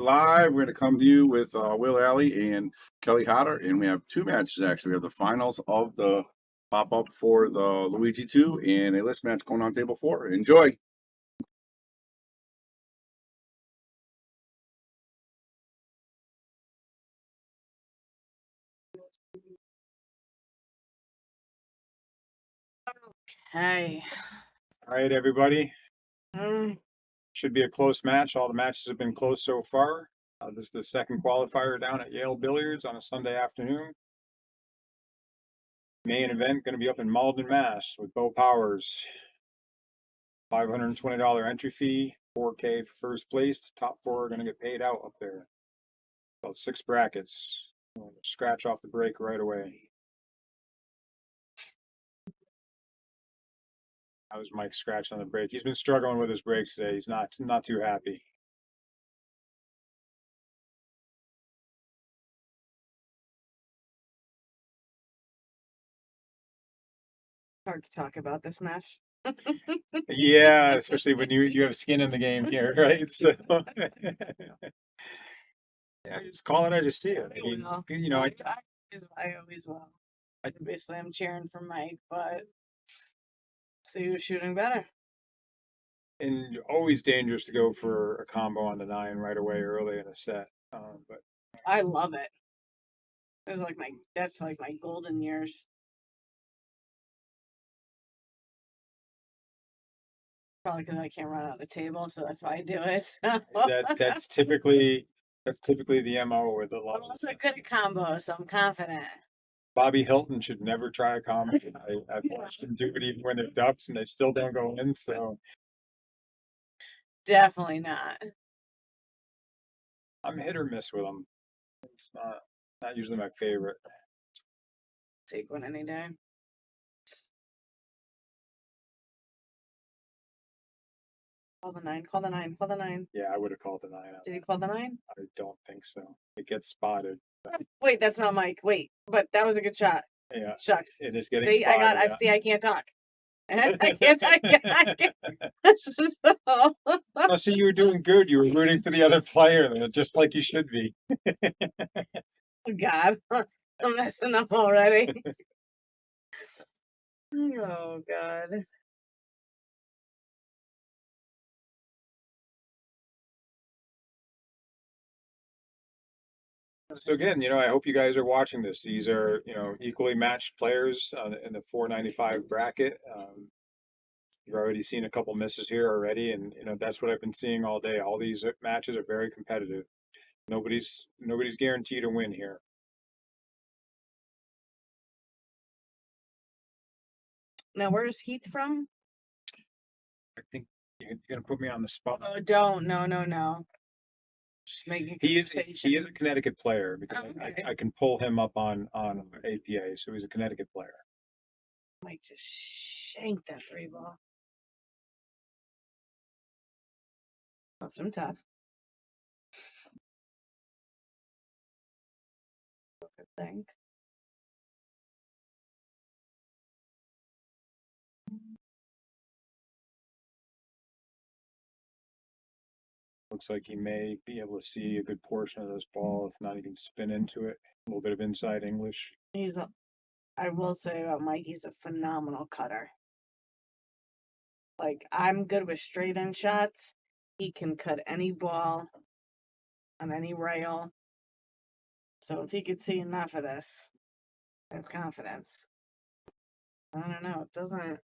Live. We're going to come to you with Will Alley and Kelly Hodder, and we have two matches actually. We have the finals of the pop up for the Luigi 2 and a list match going on table 4. Enjoy. Hey. All right, everybody. Mm. Should be a close match. All the matches have been close so far. This is the second qualifier down at Yale Billiards on a Sunday afternoon. Main event going to be up in Malden, Mass. with Bo Powers. $520 entry fee, $4K for first place. The top 4 are going to get paid out up there. About 6 brackets. Scratch off the break right away. That was Mike scratching on the break. He's been struggling with his breaks today. He's not too happy. Hard to talk about this match. Yeah, especially when you have skin in the game here, right? So yeah, just call it as you see it. I mean, I always will. Obviously, I'm cheering for Mike, but see who's shooting better. And always dangerous to go for a combo on the 9 right away early in a set. But I love it. That's like my golden years. Probably because I can't run out of table, so that's why I do it. that's typically the MO with a lot. I'm also good at combos, so I'm confident. Bobby Hilton should never try a combo. I've watched him do it even when they're ducks and they still don't go in. So definitely not. I'm hit or miss with them. It's not usually my favorite. Take one any day. Call the 9. Call the 9. Call the 9. Yeah, I would have called the 9. Did you call the 9? I don't think so. It gets spotted. Wait, that's not Mike. Wait, but that was a good shot. Yeah. Shucks. It is getting See, spotted. I see. I can't talk. I can't. So. Oh, see, you were doing good. You were rooting for the other player, just like you should be. Oh God, I'm messing up already. Oh God. So again, I hope you guys are watching this. These are, equally matched players in the 495 bracket. You've already seen a couple misses here already, and that's what I've been seeing all day. All these matches are very competitive. Nobody's guaranteed a win here. Now, where's Heath from? I think you're gonna put me on the spot. Oh, don't. No. Just making He is a Connecticut player because okay. I can pull him up on APA, so he's a Connecticut player. Mike just shanked that 3 ball. That's some tough. I think. Looks like he may be able to see a good portion of this ball. If not, he can spin into it. A little bit of inside English. I will say about Mike, he's a phenomenal cutter. Like, I'm good with straight in shots. He can cut any ball on any rail. So if he could see enough of this, I have confidence. I don't know. It doesn't.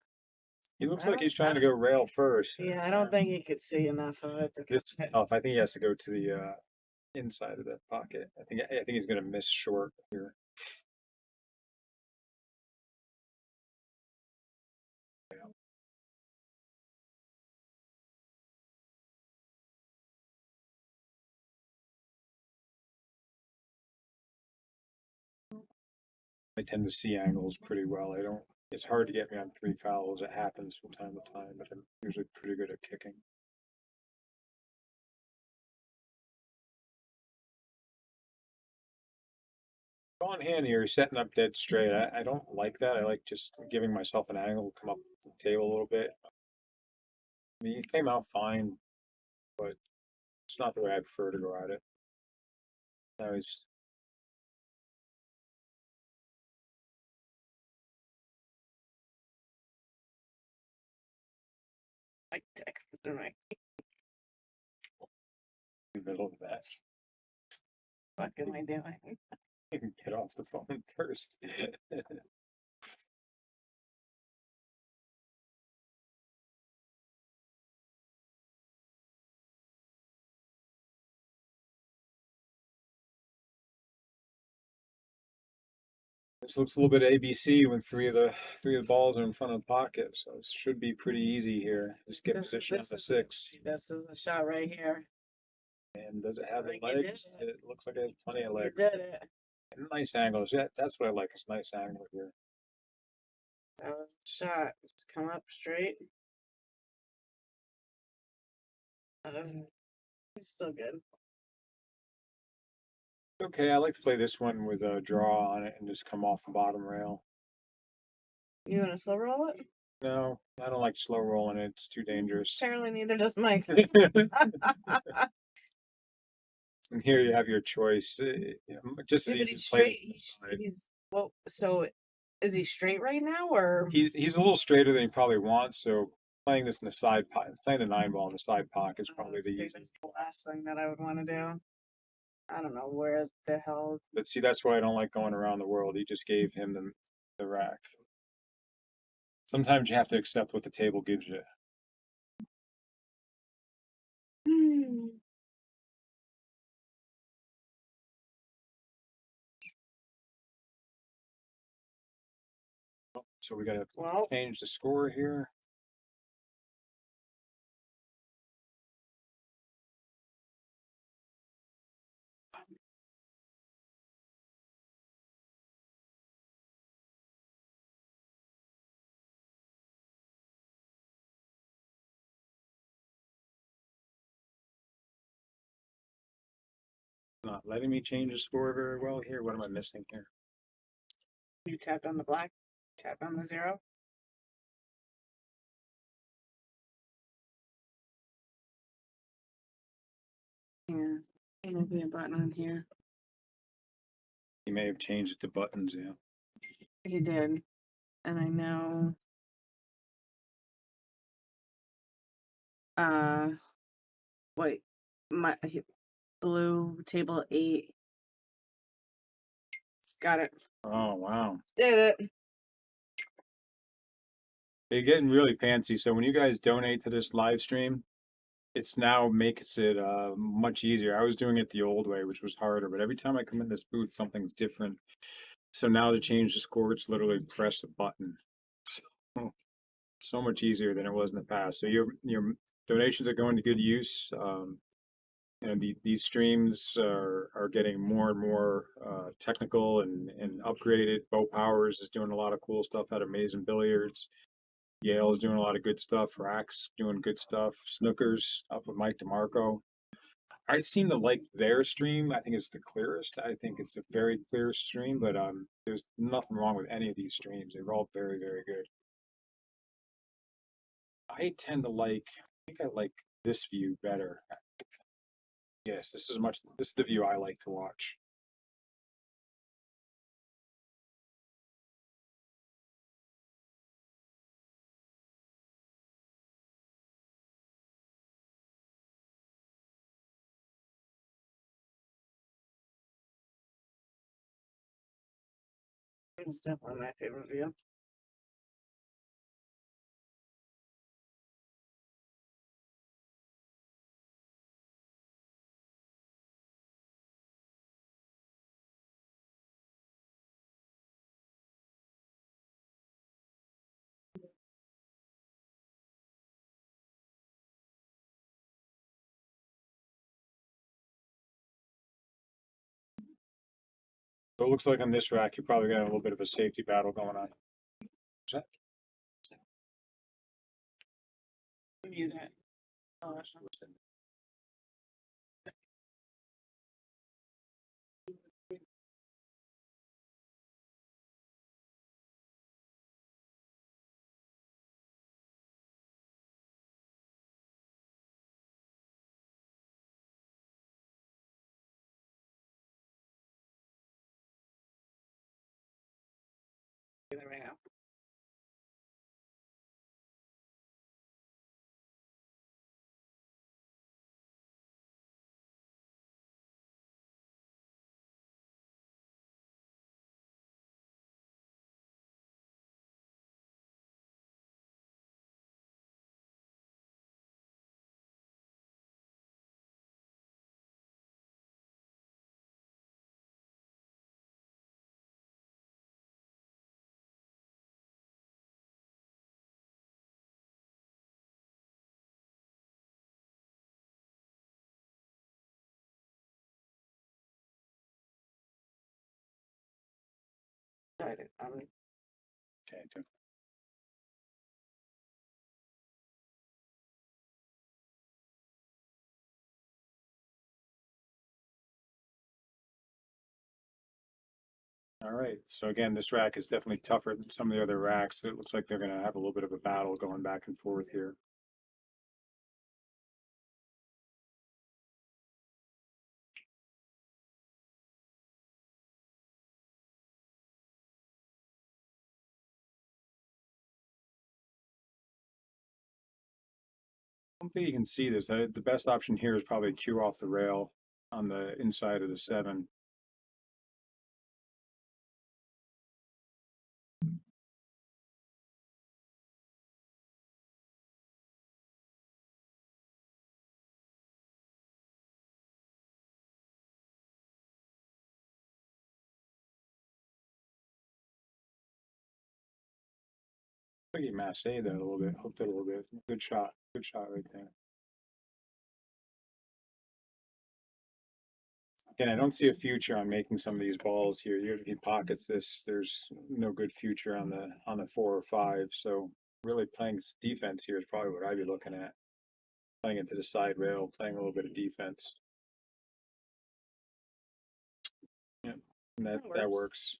He looks like he's trying to go rail first. Yeah, I don't think he could see enough of it. This is tough. I think he has to go to the inside of that pocket. I think he's going to miss short here. I tend to see angles pretty well. It's hard to get me on 3 fouls. It happens from time to time, but I'm usually pretty good at kicking. On hand here, he's setting up dead straight. I don't like that. I like just giving myself an angle, come up the table a little bit. I mean, he came out fine, but It's not the way I prefer to go at it. Now he's Like text right. in the middle of that. What am I doing? Get off the phone first. This looks a little bit ABC when three of the balls are in front of the pocket, so it should be pretty easy here. Just get position on the is 6. This is the shot right here. And does it have the think you did legs? it. It looks like it has plenty of You legs. did it. And nice angles. Yeah, that's what I like. It's nice angle here. That was the shot. Just come up straight. It's still good. Okay, I like to play this one with a draw on it and just come off the bottom rail. You want to slow roll it? No, I don't like slow rolling it. It's too dangerous. Apparently neither does Mike. And here you have your choice. Just as Yeah, but easy he's to play straight. this on the side. He's well. So, is he straight right now, or He's a little straighter than he probably wants, so playing this in the side pocket, playing the 9 ball in the side pocket is probably the I think easiest. that's the last thing that I would want to do. I don't know where the hell. But see, that's why I don't like going around the world. He just gave him the rack. Sometimes you have to accept what the table gives you. So we got to Well, change the score here. Not letting me change the score very well here. What am I missing here? you tapped on the black, tap on the 0. Yeah, there might be a button on here. He may have changed it to buttons, yeah. He did, and I know. Wait, blue table 8. Got it. Oh, wow. Did it. They're getting really fancy. So when you guys donate to this live stream, it's now makes it much easier. I was doing it the old way, which was harder, but every time I come in this booth, something's different. So now to change the score, it's literally press a button. So much easier than it was in the past. So your donations are going to good use. And these streams are getting more and more technical and upgraded. Bo Powers is doing a lot of cool stuff out of Mason Billiards. Yale's doing a lot of good stuff. Rack's doing good stuff. Snookers up with Mike DeMarco. I seem to like their stream. I think it's the clearest. I think it's a very clear stream, but there's nothing wrong with any of these streams. They're all very, very good. I tend to like, I think I like this view better. Yes, this is the view I like to watch. It's definitely my favorite view. So it looks like on this rack, you probably got a little bit of a safety battle going on. Is that- Mute it. Oh, that's not- There we go. Started. Okay, too. All right, so again, this rack is definitely tougher than some of the other racks. It looks like they're going to have a little bit of a battle going back and forth here. Hopefully you can see this. The best option here is probably cue off the rail on the inside of the 7. I think he massed that a little bit, hooked it a little bit. Good shot right there. Again, I don't see a future on making some of these balls here. Even if he pockets this, there's no good future on the 4 or 5. So really playing defense here is probably what I'd be looking at. Playing into the side rail, playing a little bit of defense. Yeah, and that works.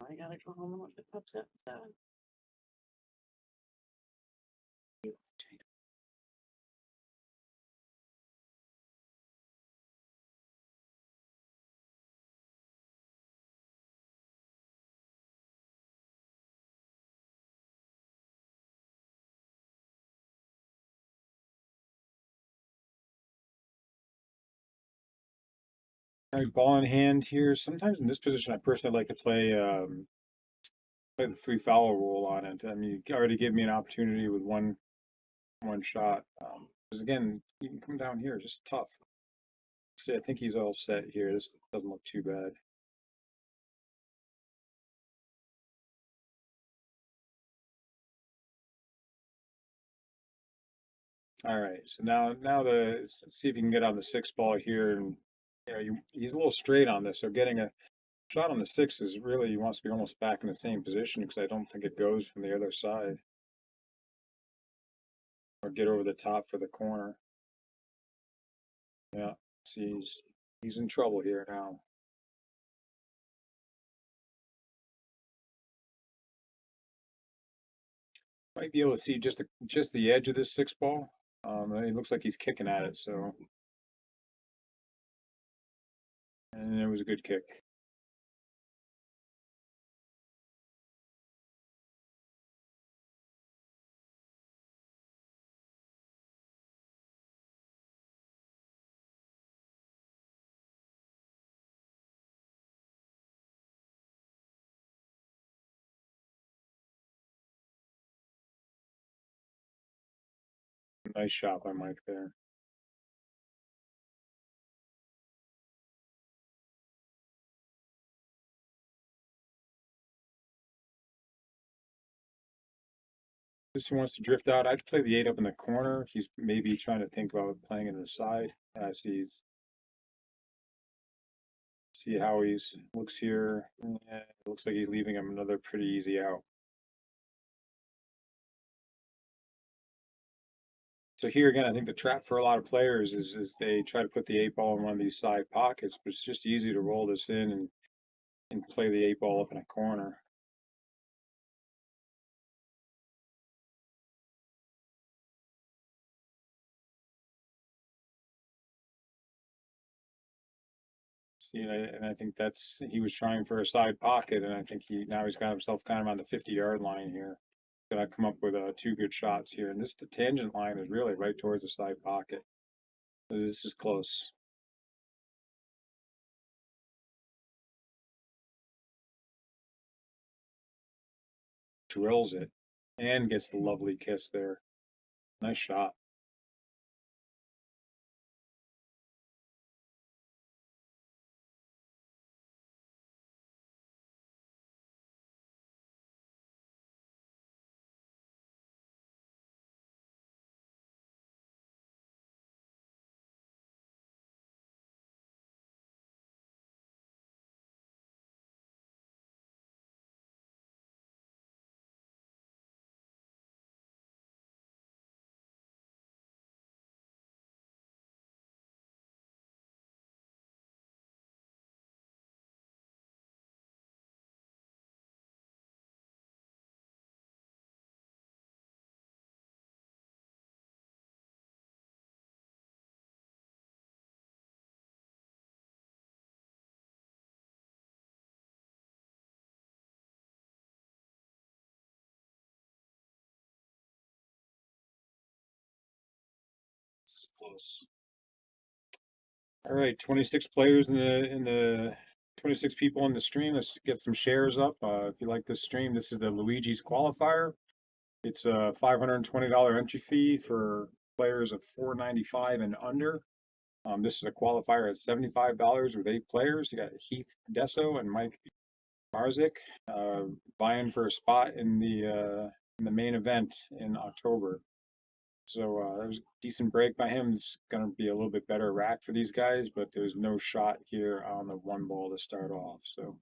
I gotta go home and look at Pups at 7. All right, ball in hand here. Sometimes in this position, I personally like to play the 3 foul rule on it. I mean, you already gave me an opportunity with one shot. Because again, you can come down here, it's just tough. See, I think he's all set here. This doesn't look too bad. All right, so now let's see if you can get on the 6 ball here, and he's a little straight on this. So getting a shot on the 6 is really, he wants to be almost back in the same position because I don't think it goes from the other side or get over the top for the corner. Yeah, see, he's in trouble here now. Might be able to see just the edge of this 6 ball. It looks like he's kicking at it, so. And it was a good kick. Nice shot by Mike there. This he wants to drift out. I'd play the 8 up in the corner. He's maybe trying to think about playing it to the side. See how he's looks here. Yeah, it looks like he's leaving him another pretty easy out. So here again, I think the trap for a lot of players is they try to put the 8 ball in one of these side pockets, but it's just easy to roll this in and play the 8 ball up in a corner. See, and I think that's he was trying for a side pocket, and I think he's got himself kind of on the 50-yard line here. Gonna come up with two good shots here, and the tangent line is really right towards the side pocket. This is close. Drills it and gets the lovely kiss there. Nice shot. This is close. All right, 26 players in the 26 people in the stream. Let's get some shares up. If you like this stream, this is the Luigi's qualifier. It's a $520 entry fee for players of 495 and under. This is a qualifier at $75 with 8 players. You got Heath Desso and Mike Marzik vying for a spot in the main event in October. So that was a decent break by him. It's going to be a little bit better rack for these guys, but there's no shot here on the one ball to start off. So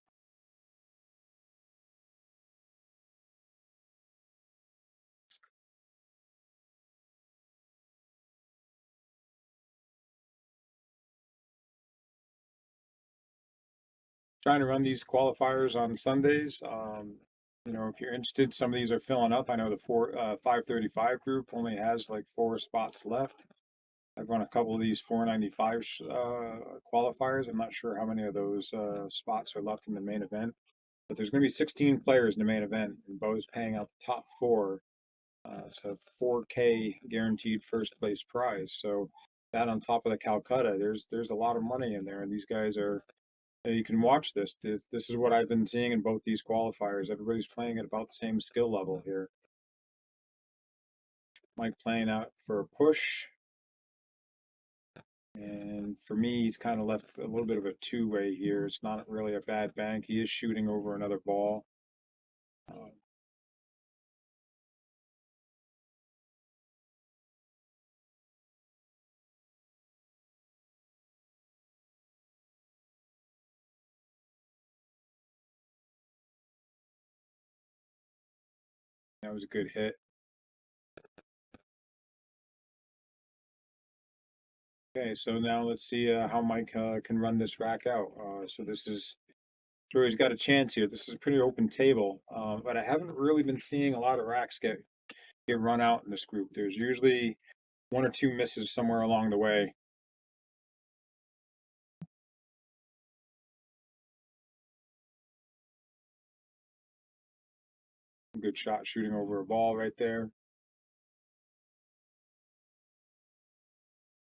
trying to run these qualifiers on Sundays. If you're interested, some of these are filling up. I know the 535 group only has like 4 spots left. I've run a couple of these 495 qualifiers. I'm not sure how many of those spots are left in the main event, but there's going to be 16 players in the main event, and Bo's paying out the top 4. So $4K guaranteed first place prize. So that on top of the Calcutta, there's a lot of money in there, and these guys are. You can watch this. This is what I've been seeing in both these qualifiers. Everybody's playing at about the same skill level here. Mike playing out for a push. And for me, he's kind of left a little bit of a two-way here. It's not really a bad bank. He is shooting over another ball. That was a good hit. Okay, so now let's see how Mike can run this rack out. So this is sure he's got a chance here. This is a pretty open table, but I haven't really been seeing a lot of racks get run out in this group. There's usually 1 or 2 misses somewhere along the way. Good shot shooting over a ball right there.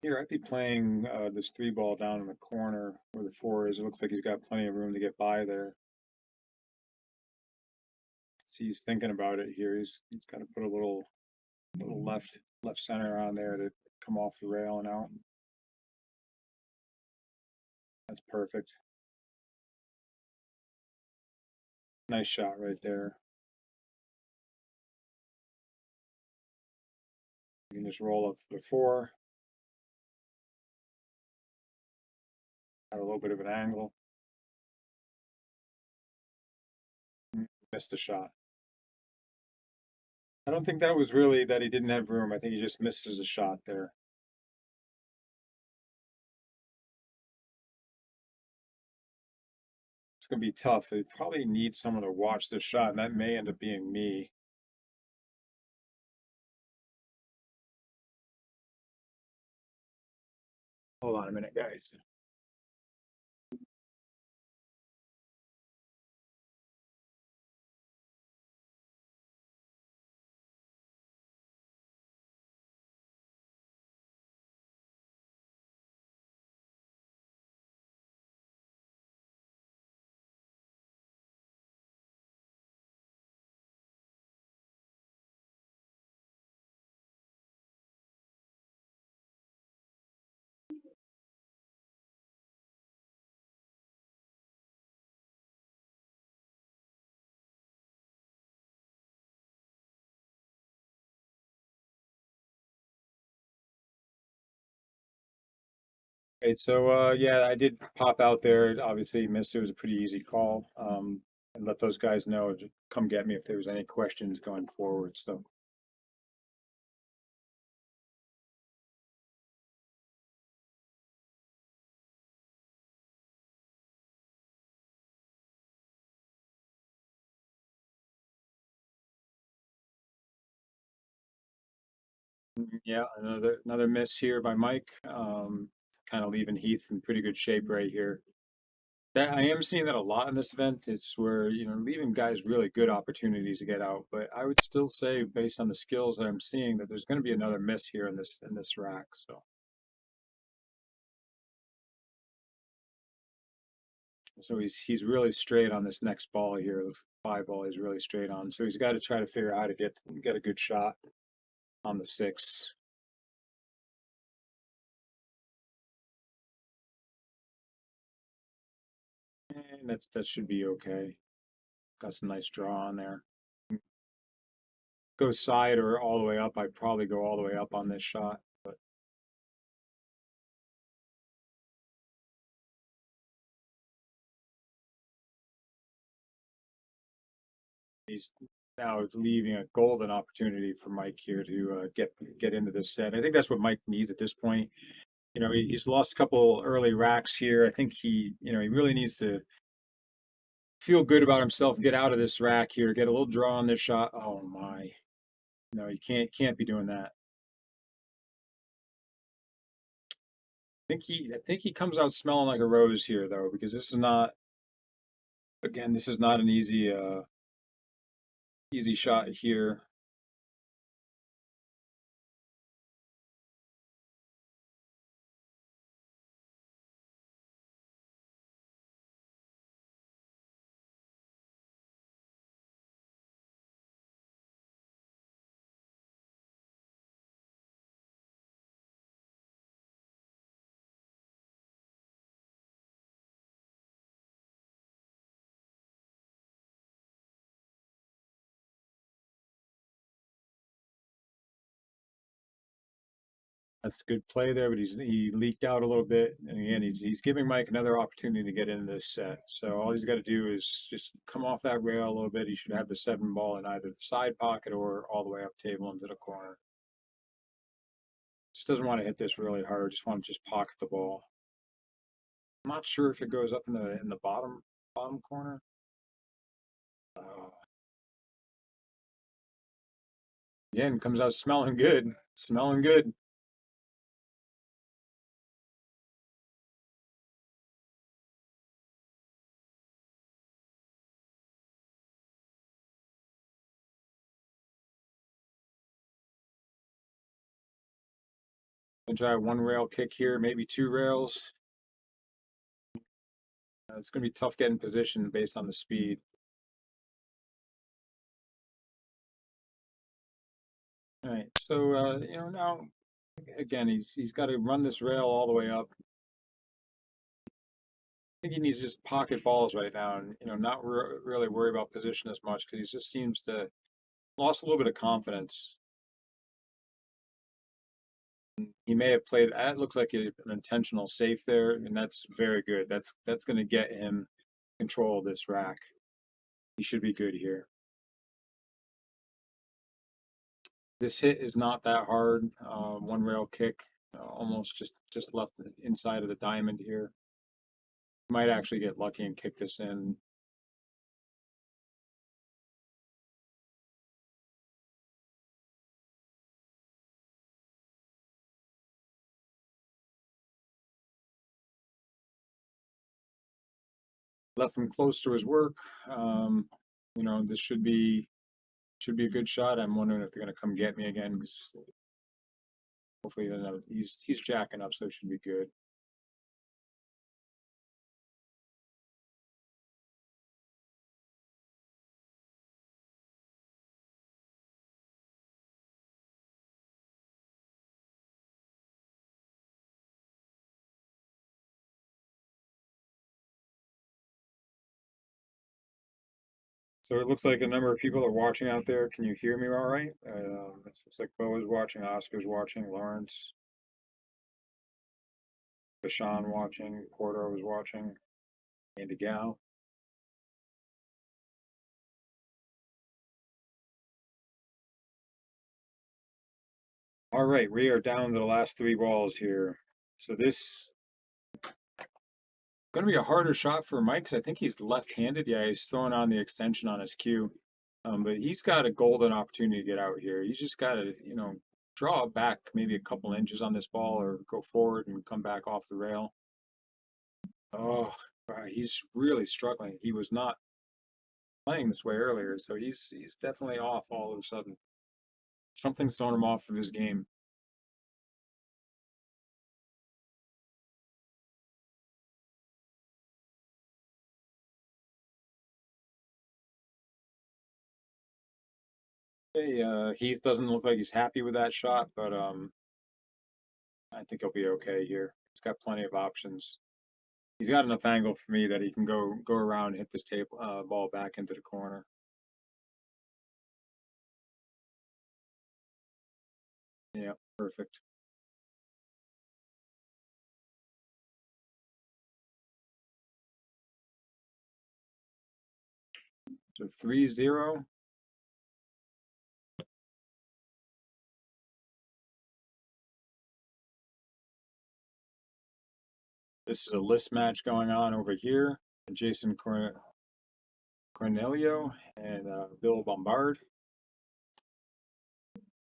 Here, I'd be playing this 3 ball down in the corner where the 4 is. It looks like he's got plenty of room to get by there. See, he's thinking about it here. He's got to put a little left center on there to come off the rail and out. That's perfect. Nice shot right there. You can just roll up for the 4. Got a little bit of an angle. Missed the shot. I don't think that was really that he didn't have room. I think he just misses a shot there. It's going to be tough. He probably needs someone to watch this shot, and that may end up being me. Hold on a minute, guys. Right, so yeah, I did pop out there. Obviously, missed. It was a pretty easy call. And let those guys know to come get me if there was any questions going forward. So yeah, another miss here by Mike. Kind of leaving Heath in pretty good shape right here. That I am seeing that a lot in this event. It's where, leaving guys really good opportunities to get out. But I would still say, based on the skills that I'm seeing, that there's going to be another miss here in this rack. So he's really straight on this next ball here. The 5 ball he's really straight on. So he's got to try to figure out how to get a good shot on the 6. And that should be okay. Got some nice draw on there. Go side or all the way up. I'd probably go all the way up on this shot. But he's now leaving a golden opportunity for Mike here to get into this set. I think that's what Mike needs at this point. He's lost a couple early racks here. I think he really needs to feel good about himself, get out of this rack here, get a little draw on this shot. Oh my. No, you can't be doing that. I think he comes out smelling like a rose here though, because this is not an easy shot here. That's a good play there, but he leaked out a little bit, and again he's giving Mike another opportunity to get into this set. So all he's got to do is just come off that rail a little bit. He should have the 7 ball in either the side pocket or all the way up table into the corner. Just doesn't want to hit this really hard. Just want to just pocket the ball. I'm not sure if it goes up in the bottom corner. Again, comes out smelling good. Smelling good. And try a 1 rail kick here, maybe 2 rails. It's going to be tough getting position based on the speed. All right, so now again he's got to run this rail all the way up. I think he needs just pocket balls right now, and not really worry about position as much because he just seems to lost a little bit of confidence. He may have played. That looks like an intentional safe there, and that's very good. That's going to get him control of this rack. He should be good here. This hit is not that hard. 1 rail kick, almost just left inside of the diamond here. Might actually get lucky and kick this in. Left him close to his work. This should be a good shot. I'm wondering if they're going to come get me again. Hopefully, he's jacking up, so it should be good. So it looks like a number of people are watching out there. Can you hear me all right? It looks like Bo is watching, Oscar's watching, Lawrence. Bashan watching, Porter was watching, Andy Gal. All right, we are down to the last 3 balls here. So this going to be a harder shot for Mike because I think he's left-handed. Yeah, he's throwing on the extension on his cue. But he's got a golden opportunity to get out here. He's just got to, draw it back maybe a couple inches on this ball or go forward and come back off the rail. Oh, wow, he's really struggling. He was not playing this way earlier, so he's definitely off all of a sudden. Something's thrown him off of his game. Hey, Heath doesn't look like he's happy with that shot, but I think he'll be okay here. He's got plenty of options. He's got enough angle for me that he can go around and hit this ball back into the corner. Yeah, perfect. So 3-0. This is a list match going on over here. Jason Cornelio and Bill Bombard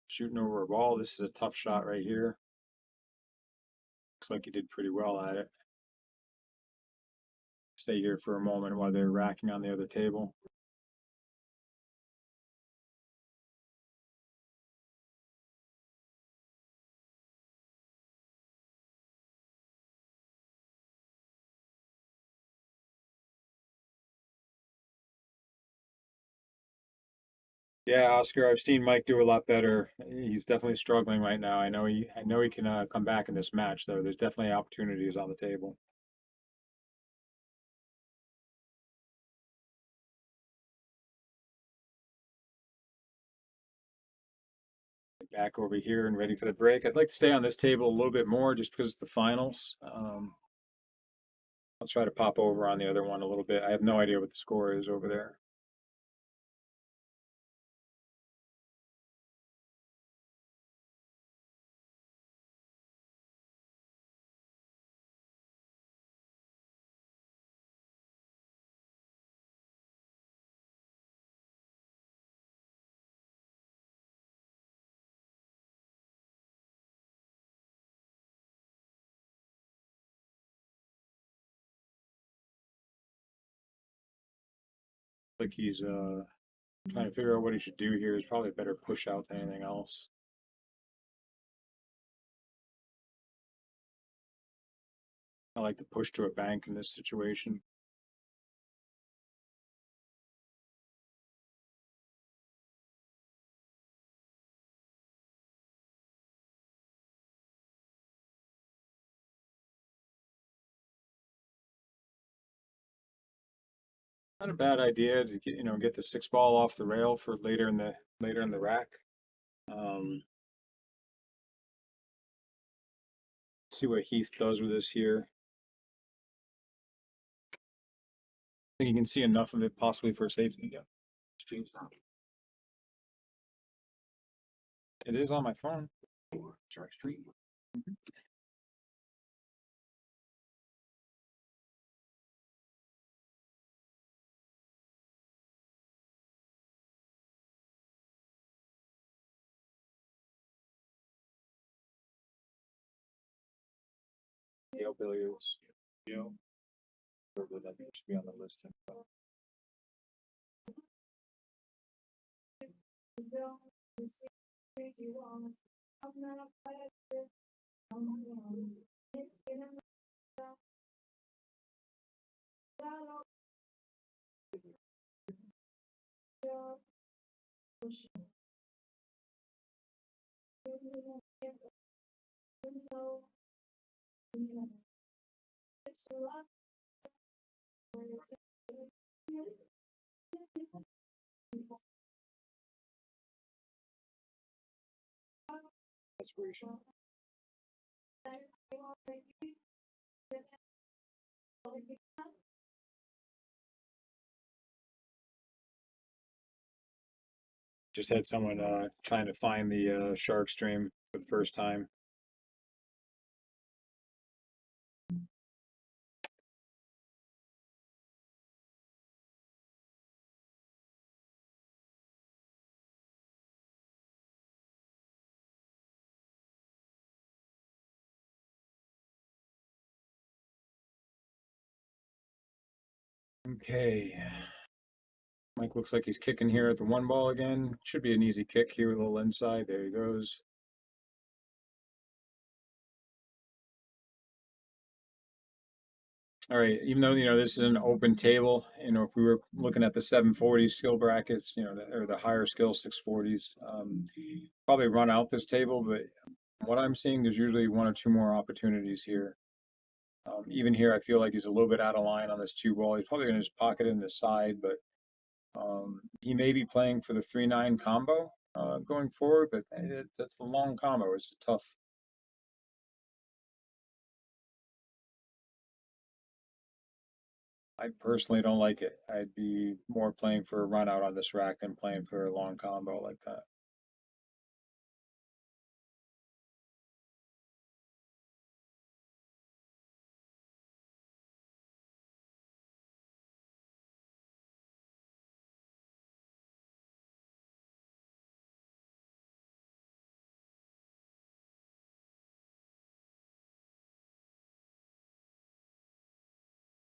shooting over a ball. This is a tough shot right here. Looks like he did pretty well at it. Stay here for a moment while they're racking on the other table. Yeah, Oscar, I've seen Mike do a lot better. He's definitely struggling right now. I know he can come back in this match though. There's definitely opportunities on the table. Back over here and ready for the break. I'd like to stay on this table a little bit more just because it's the finals. I'll try to pop over on the other one a little bit. I have no idea what the score is over there. Like he's trying to figure out what he should do here. Is probably a better push out than anything else. I like to push to a bank in this situation. Not a bad idea to get the 6 ball off the rail for later in the rack. See what Heath does with this here. I think you can see enough of it possibly for safety. Yeah. Stream stop. It is on my phone. Shark Street. Yale Billiards. Yale. Probably that should be on the list. That's great. Just had someone trying to find the shark stream for the first time. Okay. Mike looks like he's kicking here at the one ball again. Should be an easy kick here with a little inside. There he goes. All right, even though, this is an open table, if we were looking at the 740 skill brackets, or the higher skill 640s, probably run out this table, but what I'm seeing, there's usually one or two more opportunities here. Even here, I feel like he's a little bit out of line on this two ball. He's probably going to just pocket it in the side, but he may be playing for the 3-9 combo going forward, but that's a long combo. It's a tough. I personally don't like it. I'd be more playing for a run out on this rack than playing for a long combo like that.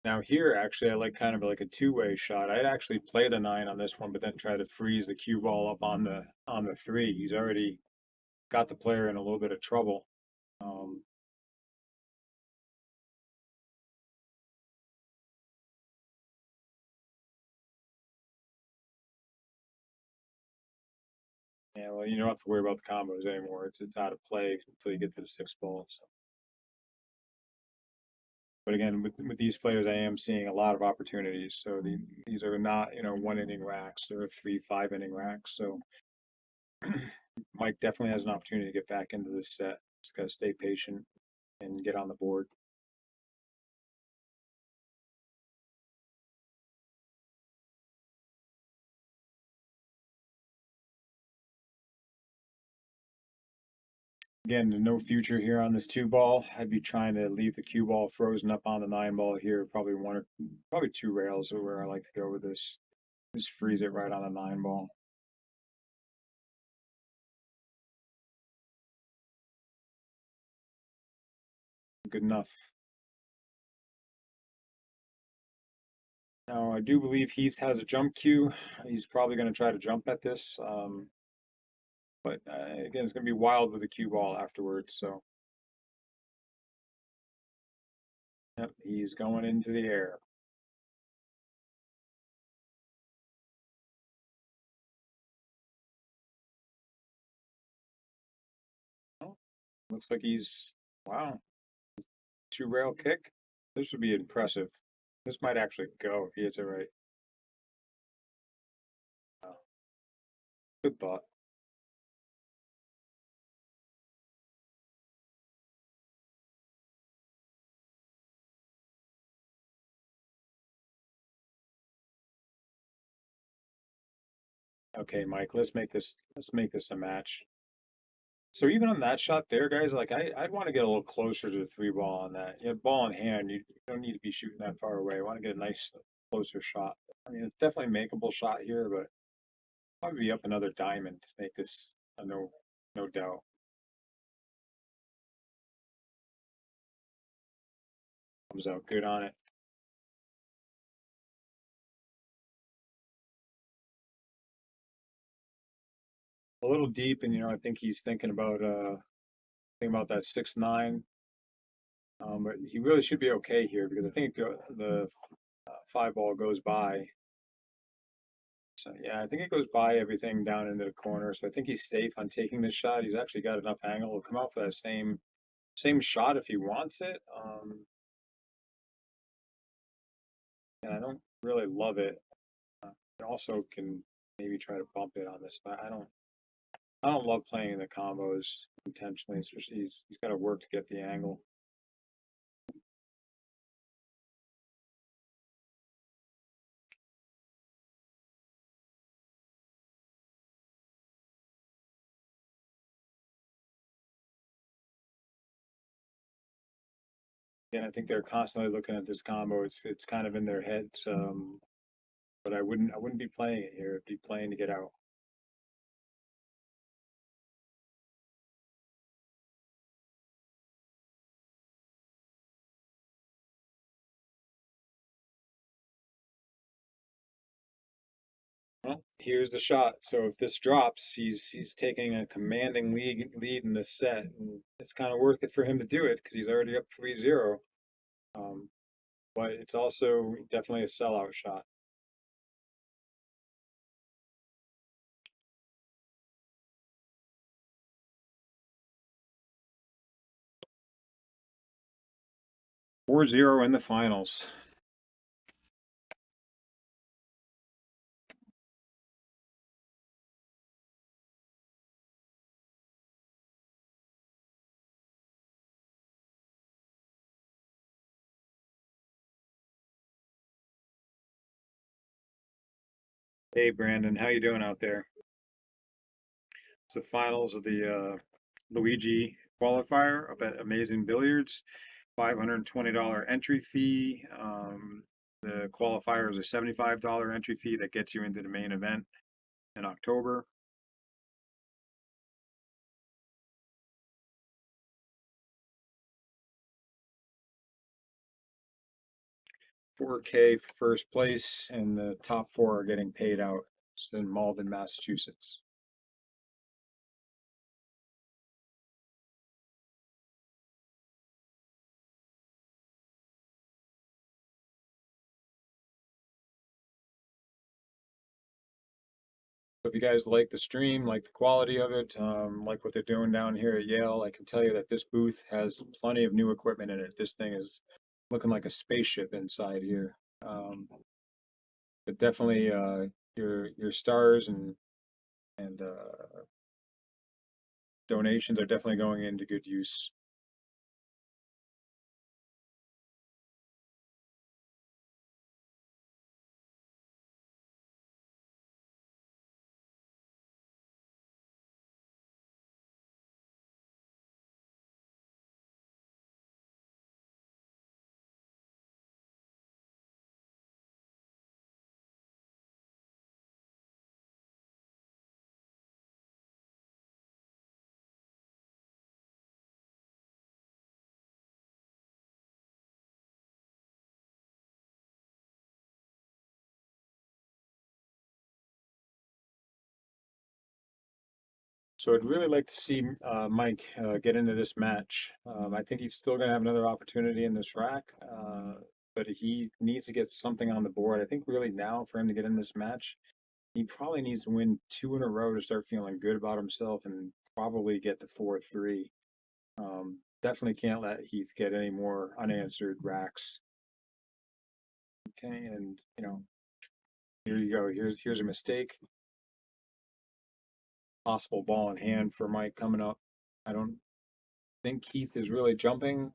Now here, actually, I like kind of like a two-way shot. I'd actually play the 9 on this one, but then try to freeze the cue ball up on the 3. He's already got the player in a little bit of trouble. Yeah, well, you don't have to worry about the combos anymore. It's out of play until you get to the 6 ball. So. But again, with these players, I am seeing a lot of opportunities. So these are not, 1 inning racks. They're 3, 5 inning racks. So Mike definitely has an opportunity to get back into this set. Just got to stay patient and get on the board. Again, no future here on this 2 ball. I'd be trying to leave the cue ball frozen up on the 9 ball here. Probably 2 rails are where I like to go with this. Just freeze it right on the 9 ball. Good enough. Now, I do believe Heath has a jump cue. He's probably going to try to jump at this. But again, it's going to be wild with the cue ball afterwards. So, yep, he's going into the air. Oh, looks like wow, 2 rail kick. This would be impressive. This might actually go if he hits it right. Oh, good thought. Okay, Mike, let's make this a match. So even on that shot there, guys, like I'd want to get a little closer to the 3 ball on that. You have ball in hand, you don't need to be shooting that far away. I want to get a nice closer shot. I mean, it's definitely a makeable shot here, but probably be up another diamond to make this a no doubt. Comes out good on it. A little deep, and I think he's thinking about that 6-9. But he really should be okay here because I think the 5 ball goes by. So yeah, I think it goes by everything down into the corner. So I think he's safe on taking this shot. He's actually got enough angle to come out for that same shot if he wants it. And I don't really love it. I also can maybe try to bump it on this, but I don't love playing the combos intentionally, especially he's got to work to get the angle. And I think they're constantly looking at this combo. It's kind of in their heads. But I wouldn't be playing it here. I'd be playing to get out. Well, here's the shot. So if this drops, he's taking a commanding lead in this set, and it's kind of worth it for him to do it because he's already up 3-0. Um, but it's also definitely a sellout shot. Four zero in the finals. Hey Brandon, how you doing out there? It's the finals of the Luigi qualifier up at Amazing Billiards. $520 entry fee. The qualifier is a $75 entry fee that gets you into the main event in October. $4K for first place, and the top four are getting paid out. It's in Malden, Massachusetts. If you guys like the stream, like the quality of it, like what they're doing down here at Yale, I can tell you that this booth has plenty of new equipment in it. This thing is looking like a spaceship inside here. But definitely your stars and donations are definitely going into good use. So I'd really like to see Mike get into this match. I think he's still going to have another opportunity in this rack, but he needs to get something on the board. I think really now for him to get in this match, he probably needs to win two in a row to start feeling good about himself and probably get to 4-3. Definitely can't let Heath get any more unanswered racks. Okay, and here you go. Here's a mistake. Possible ball in hand for Mike coming up. I don't think Keith is really jumping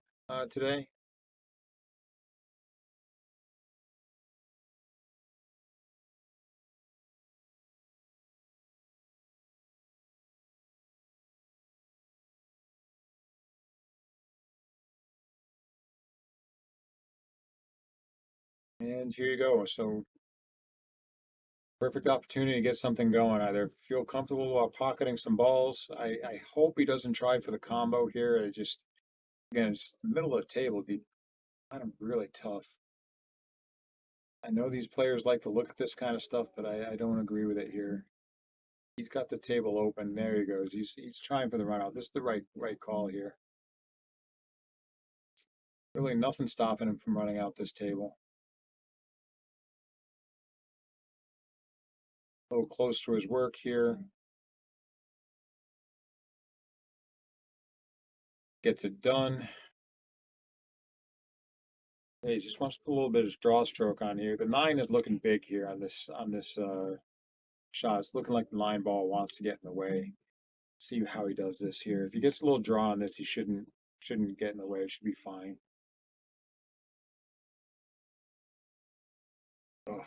today. And here you go. So perfect opportunity to get something going. Either feel comfortable while pocketing some balls. I hope he doesn't try for the combo here. It just, again, it's the middle of the table. It'd be kind of really tough. I know these players like to look at this kind of stuff, but I don't agree with it here. He's got the table open. There he goes. He's trying for the run out. This is the right call here. Really nothing stopping him from running out this table. A little close to his work here. Gets it done. He just wants to put a little bit of draw stroke on here. The 9 is looking big here on this shot. It's looking like the 9 ball wants to get in the way. See how he does this here. If he gets a little draw on this, he shouldn't get in the way. It should be fine. Ugh.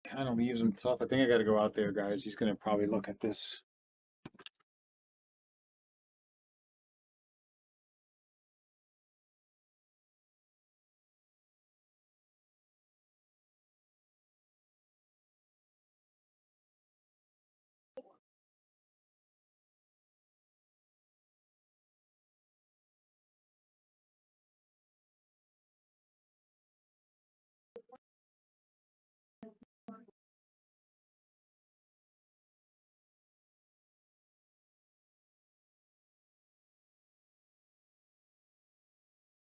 Kind of leaves him tough. I think I got to go out there, guys. He's going to probably look at this.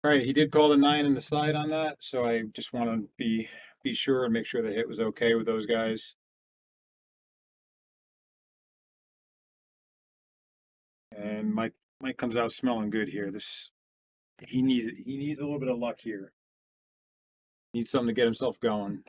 All right, he did call the 9 in the side on that, so I just want to be sure and make sure the hit was okay with those guys. And Mike comes out smelling good here. He needs a little bit of luck here. Needs something to get himself going.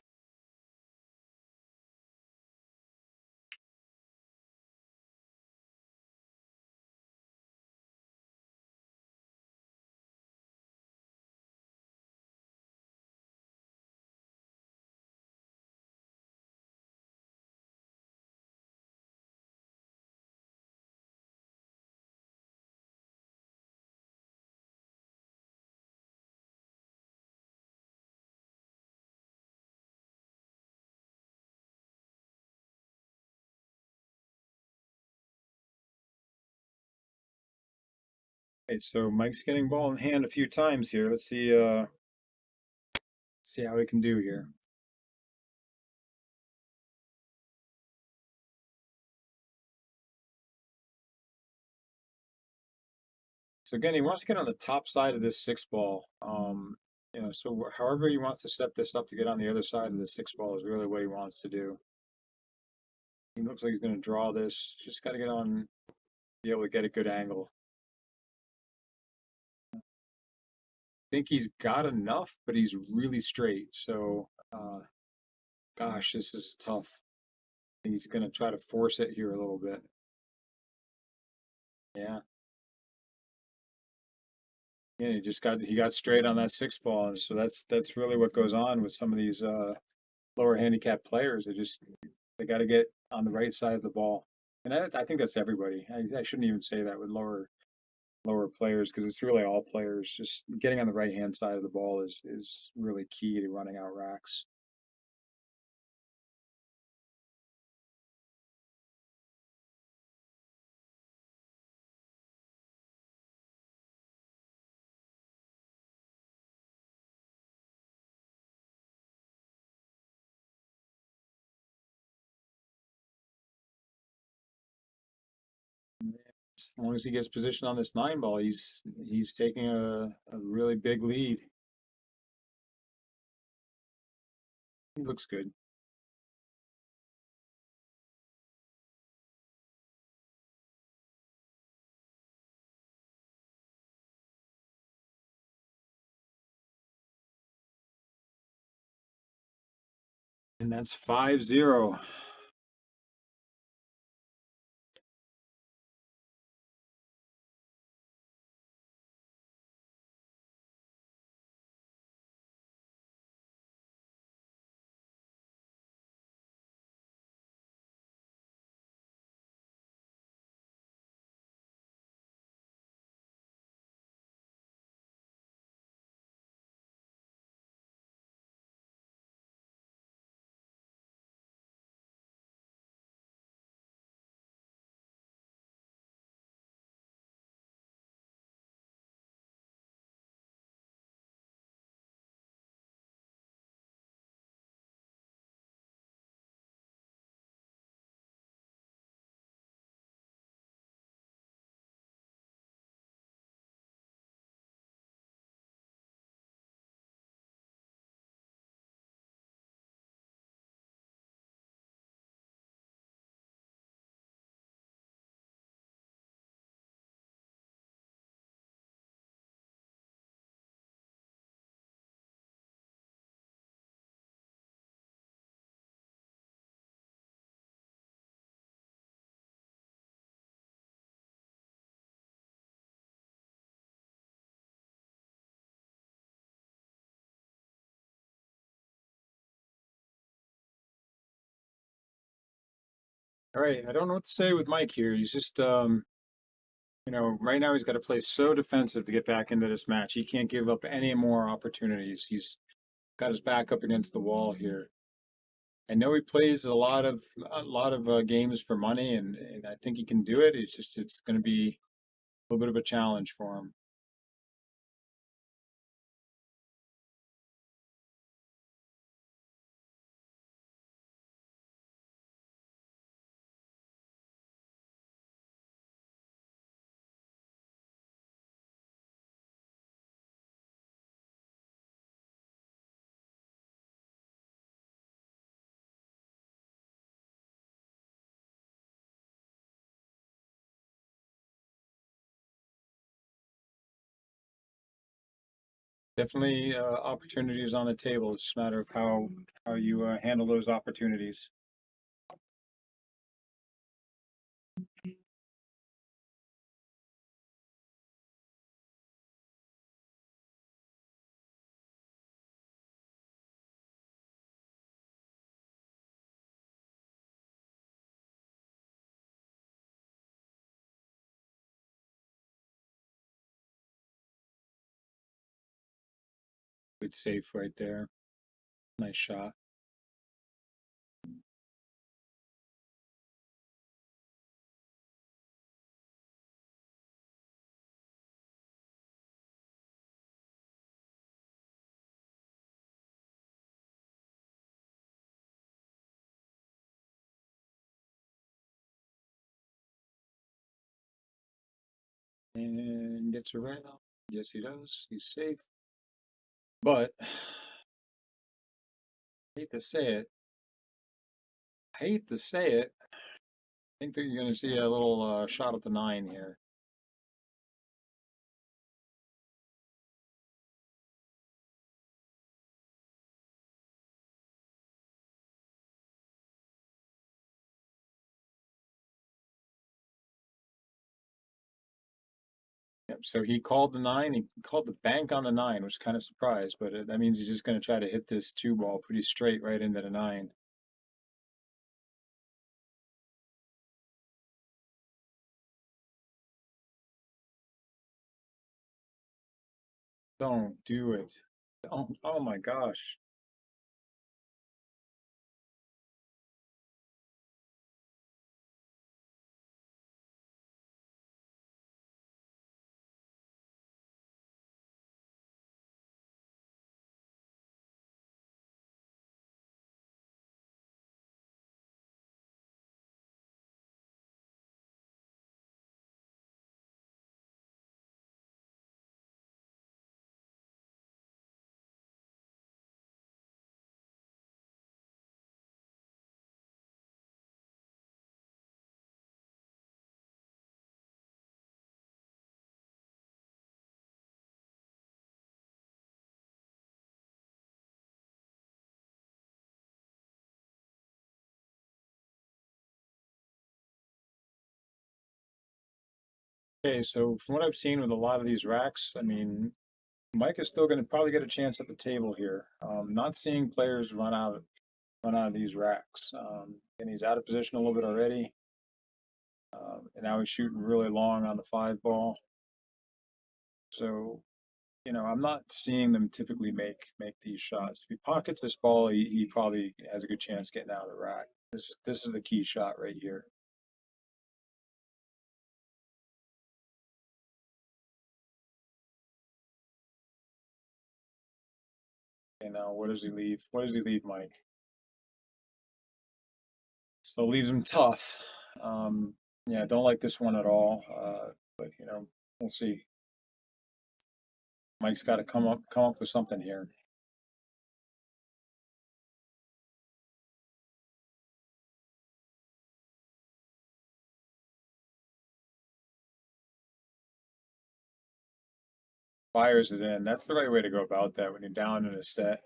Okay, so Mike's getting ball in hand a few times here. Let's see how he can do here. So again, he wants to get on the top side of this 6 ball. So however he wants to set this up to get on the other side of the 6 ball is really what he wants to do. He looks like he's going to draw this. Just got to get on, be able to get a good angle. I think he's got enough, but he's really straight. So, gosh, this is tough. I think he's going to try to force it here a little bit. Yeah. Yeah, he got straight on that 6 ball, and so that's really what goes on with some of these lower handicap players. They got to get on the right side of the ball, and I think that's everybody. I shouldn't even say that with lower players because it's really all players. Just getting on the right hand side of the ball is really key to running out racks. As long as he gets position on this 9 ball, he's taking a really big lead. He looks good. And that's 5-0. All right, I don't know what to say with Mike here. He's just right now he's got to play so defensive to get back into this match. He can't give up any more opportunities. He's got his back up against the wall here. I know he plays a lot of games for money, and I think he can do it. It's going to be a little bit of a challenge for him. Definitely opportunities on the table. It's just a matter of how you handle those opportunities. Good safe right there. Nice shot. And gets a rail. Yes, he does. He's safe. But hate to say it. Hate to say it. I think that you're going to see a little shot at the 9 here. Yep, so he called the 9. He called the bank on the 9, which is kind of surprised, but that means he's just going to try to hit this 2 ball pretty straight right into the 9. Don't do it. Oh my gosh. Okay, so from what I've seen with a lot of these racks, I mean, Mike is still going to probably get a chance at the table here. Not seeing players run out of these racks. And he's out of position a little bit already. And now he's shooting really long on the 5 ball. So, you know, I'm not seeing them typically make these shots. If he pockets this ball, he probably has a good chance getting out of the rack. This is the key shot right here. And now what does he leave? What does he leave, Mike? Still leaves him tough. Yeah, don't like this one at all. But you know, we'll see. Mike's got to come up with something here. Fires it in. That's the right way to go about that when you're down in a set.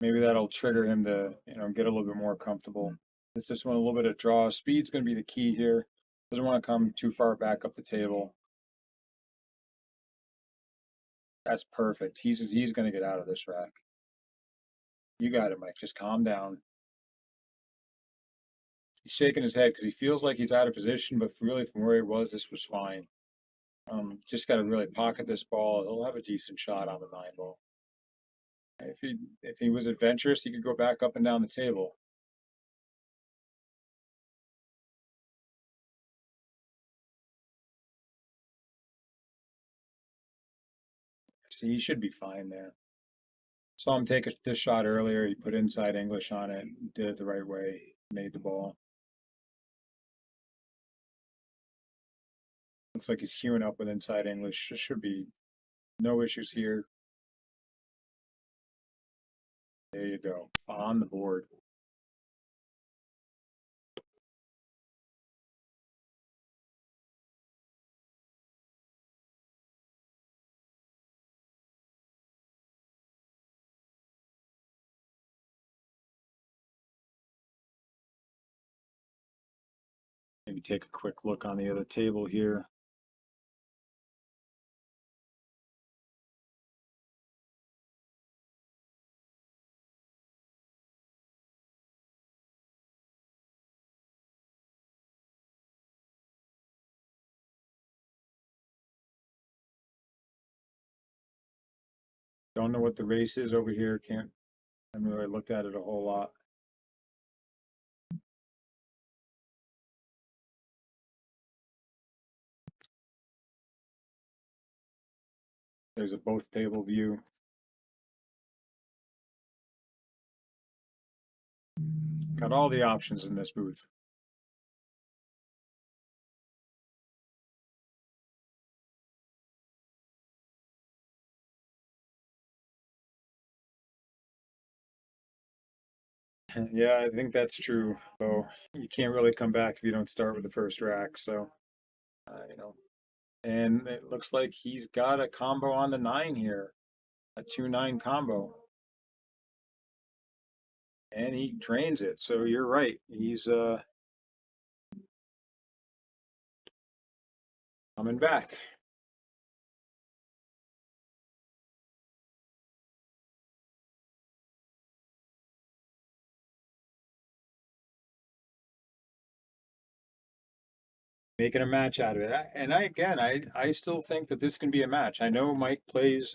Maybe that'll trigger him to, you know, get a little bit more comfortable. It's just want a little bit of draw. Speed's going to be the key here. Doesn't want to come too far back up the table. That's perfect. He's going to get out of this rack. You got it, Mike. Just calm down. He's shaking his head because he feels like he's out of position, but really from where he was, this was fine. Just got to really pocket this ball. He'll have a decent shot on the 9 ball. If he was adventurous, he could go back up and down the table. See, he should be fine there. Saw him take this shot earlier. He put inside English on it, did it the right way, made the ball. Looks like he's queuing up with inside English. There should be no issues here. There you go, on the board. Maybe take a quick look on the other table here. Don't know what the race is over here. Haven't really looked at it a whole lot. There's a both table view. Got all the options in this booth. Yeah, I think that's true. So you can't really come back if you don't start with the first rack. So, you know, and it looks like he's got a combo on the 9 here, a 2-9 combo, and he drains it. So you're right. He's coming back. Making a match out of it. And I still think that this can be a match. I know Mike plays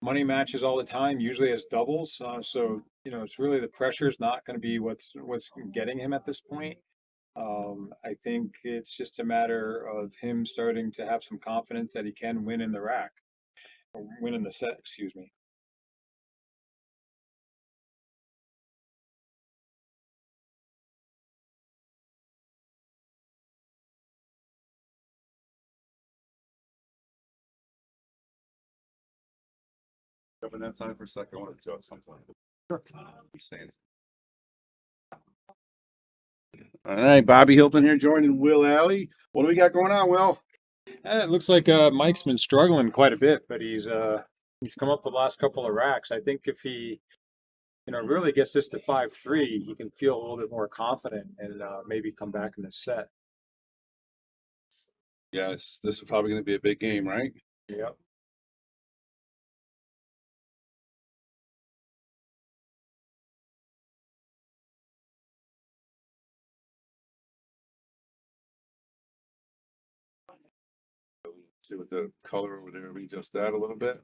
money matches all the time, usually as doubles. So it's really the pressure is not going to be what's getting him at this point. I think it's just a matter of him starting to have some confidence that he can win in the rack, or win in the set. Excuse me. Jumping that side for a second. I want to do something. Sure. All right, Bobby Hilton here, joining Will Alley. What do we got going on, Will? It looks like Mike's been struggling quite a bit, but he's come up the last couple of racks. I think if he really gets this to 5-3, he can feel a little bit more confident and maybe come back in the set. Yes, this is probably going to be a big game, right? Yep. See what the color over there, we adjust that a little bit.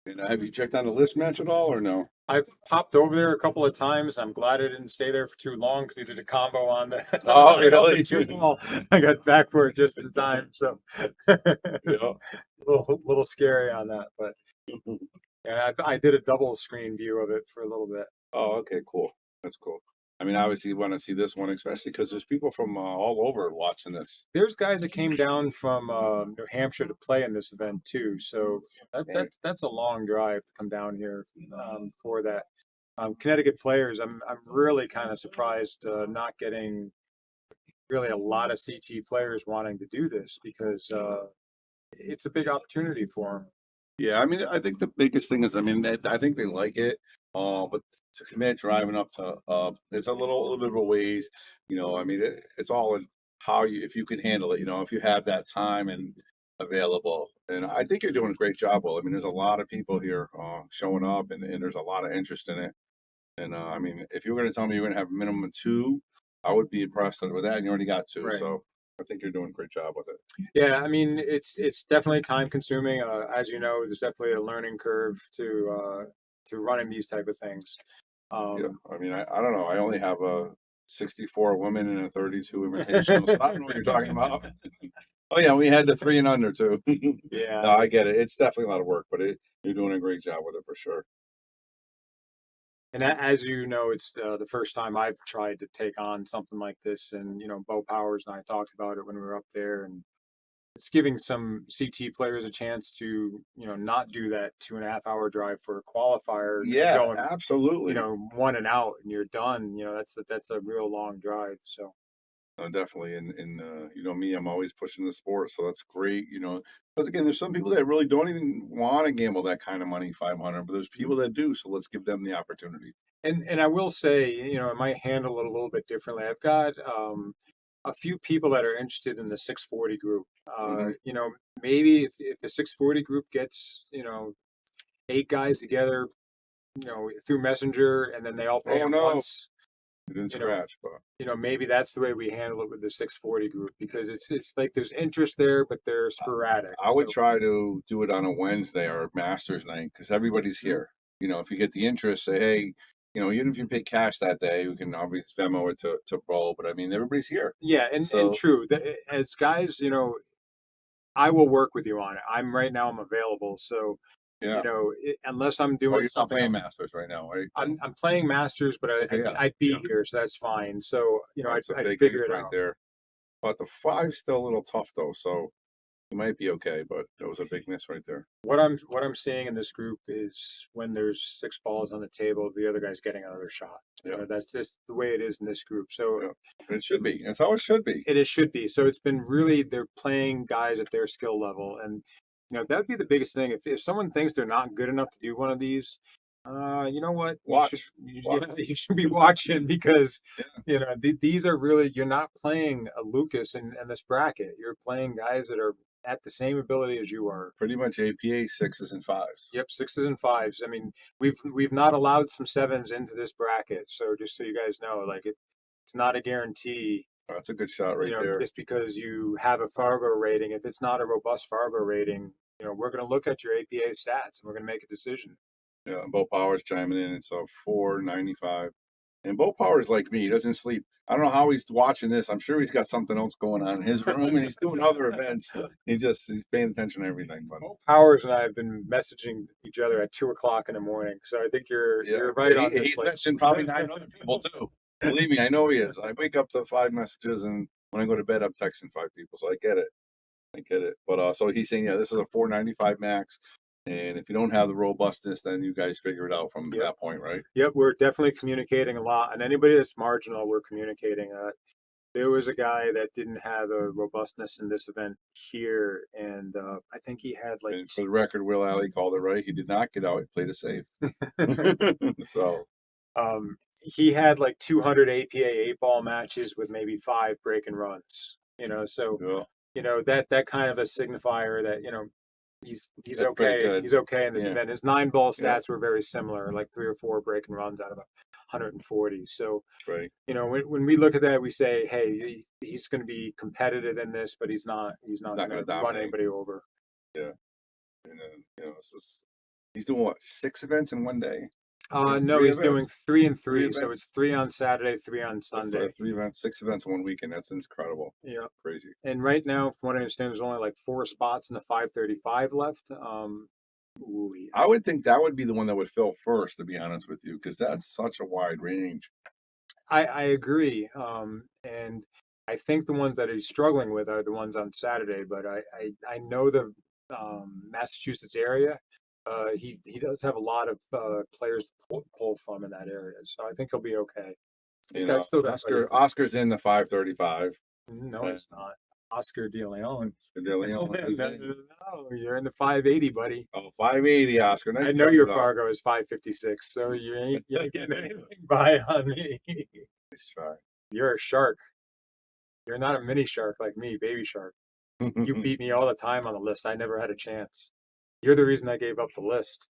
And have you checked on the list match at all or no? I've popped over there a couple of times. I'm glad I didn't stay there for too long because he did a combo on the Oh, really? 2-ball. I got back for it just in time, so it's Yeah. a little scary on that. But yeah, I did a double screen view of it for a little bit. Oh, okay, cool. That's cool. I mean, obviously, you want to see this one, especially because there's people from all over watching this. There's guys that came down from New Hampshire to play in this event too, so that's a long drive to come down here for that. Connecticut players, I'm really kind of surprised not getting really a lot of CT players wanting to do this because it's a big opportunity for them. Yeah, I mean, I think the biggest thing is, I mean, I think they like it, but to commit driving up to, it's a little bit of a ways, I mean, it's all in how if you can handle it, if you have that time and available. And I think you're doing a great job, Will. I mean, there's a lot of people here showing up and there's a lot of interest in it. And I mean, if you were going to tell me you're going to have minimum 2, I would be impressed with that. And you already got 2. Right. So I think you're doing a great job with it. Yeah, I mean, it's definitely time consuming. As you know, there's definitely a learning curve to running these type of things. Yeah, I mean, I don't know. I only have a 64 women and a 32 invitational, so I don't know what you're talking about. Oh yeah, we had the 3 and under too. Yeah, No, I get it. It's definitely a lot of work, but you're doing a great job with it for sure. and as you know, it's the first time I've tried to take on something like this, and Bo Powers and I talked about it when we were up there, and it's giving some CT players a chance to not do that 2.5 hour drive for a qualifier. Yeah, going, absolutely. 1 and out and you're done. That's a real long drive. So Definitely, and you know me, I'm always pushing the sport, so that's great. You know, because again, there's some people that really don't even want to gamble that kind of money, 500, but there's people that do. So let's give them the opportunity. And I will say, I might handle it a little bit differently. I've got a few people that are interested in the 640 group. Hmm. Maybe if the 640 group gets, 8 guys together, through Messenger, and then they all pay Oh at no, once, you didn't you know, scratch, but maybe that's the way we handle it with the 640 group, because it's like there's interest there, but they're sporadic. I would So try to do it on a Wednesday or Masters night because everybody's here. You know, if you get the interest, say, hey, you know, even if you pay cash that day, we can obviously Venmo it to roll. But I mean, everybody's here, yeah, and so true. As guys, I will work with you on it. I'm available. So, yeah. unless I'm Oh, doing you're not something playing else, Masters right now, right? I'm playing Masters, but Okay, yeah, I'd be yeah. here, so that's fine. So, That's a I'd big figure leap it right out. there. But the five's still a little tough though, so you might be okay. But that was a big miss right there. What I'm seeing in this group is when there's 6 balls on the table, the other guy's getting another shot. Yeah, That's just the way it is in this group. So yeah. And it should be. That's how it should be. it should be. So it's been really, they're playing guys at their skill level, and that'd be the biggest thing. If someone thinks they're not good enough to do one of these, you know what? Watch, Yeah, watch. you should be watching, because Yeah, these are really, you're not playing a Lucas in this bracket. You're playing guys that are at the same ability as you are. pretty much APA sixes and fives. Yep, sixes and fives. I mean, we've not allowed some sevens into this bracket, so just so you guys know, like it's not a guarantee, That's a good shot right there. just because you have a Fargo rating. If it's not a robust Fargo rating, we're going to look at your APA stats and we're going to make a decision. Yeah, Bo Powers chiming in. It's a 495. And Bo Powers like me, he doesn't sleep. I don't know how he's watching this. I'm sure he's got something else going on in his room and he's doing other events. He's paying attention to everything. But Well, Powers and I have been messaging each other at 2 o'clock in the morning, so I think you're yeah, you're right on this. he's mentioned probably 9 other people too. Believe me, I know he is. I wake up to 5 messages, and when I go to bed, I'm texting 5 people. So I get it. I get it. But so he's saying, yeah, this is a 495 max. And if you don't have the robustness, then you guys figure it out from Yep. that point, right? Yep, we're definitely communicating a lot, and anybody that's marginal, we're communicating. There was a guy that didn't have a robustness in this event here, and I think he had like And for the record, Will Alley called it right. He did not get out. He played it safe. So, he had like 200 APA 8 ball matches with maybe 5 break and runs. So yeah, that kind of a signifier that he's that's pretty okay. good. He's okay in this Yeah, event. His 9 ball yeah, stats were very similar, like 3 or 4 break and runs out of 140. So right. when we look at that, we say, hey, he's going to be competitive in this, but he's not He's not going going to to run dominate. anybody over. Yeah. And then, he's doing what, 6 events in one day? No, Three he's doing events? 3 and 3. So it's Events? 3 on Saturday, 3 on That's Sunday. 3 events, 6 events in one weekend. That's incredible. Yeah. Crazy. And right now, from what I understand, there's only like 4 spots in the 535 left. Ooh, I would think that would be the one that would fill first, to be honest with you, because that's such a wide range. I agree. And I think the ones that he's struggling with are the ones on Saturday, but I know the Massachusetts area. He does have a lot of players to pull from in that area, so I think he'll be okay. He's You got know, still got plenty of time. Oscar's in the 535. No, Uh, he's not. Oscar De Leon. De Leon is No, in. no, you're in the 580, buddy. Oh, 580, Oscar. Nice I know job your with that. Fargo is 556, so you ain't getting anything by on me. Nice try. You're a shark. You're not a mini shark like me, baby shark. You beat me all the time on the list. I never had a chance. You're the reason I gave up the list.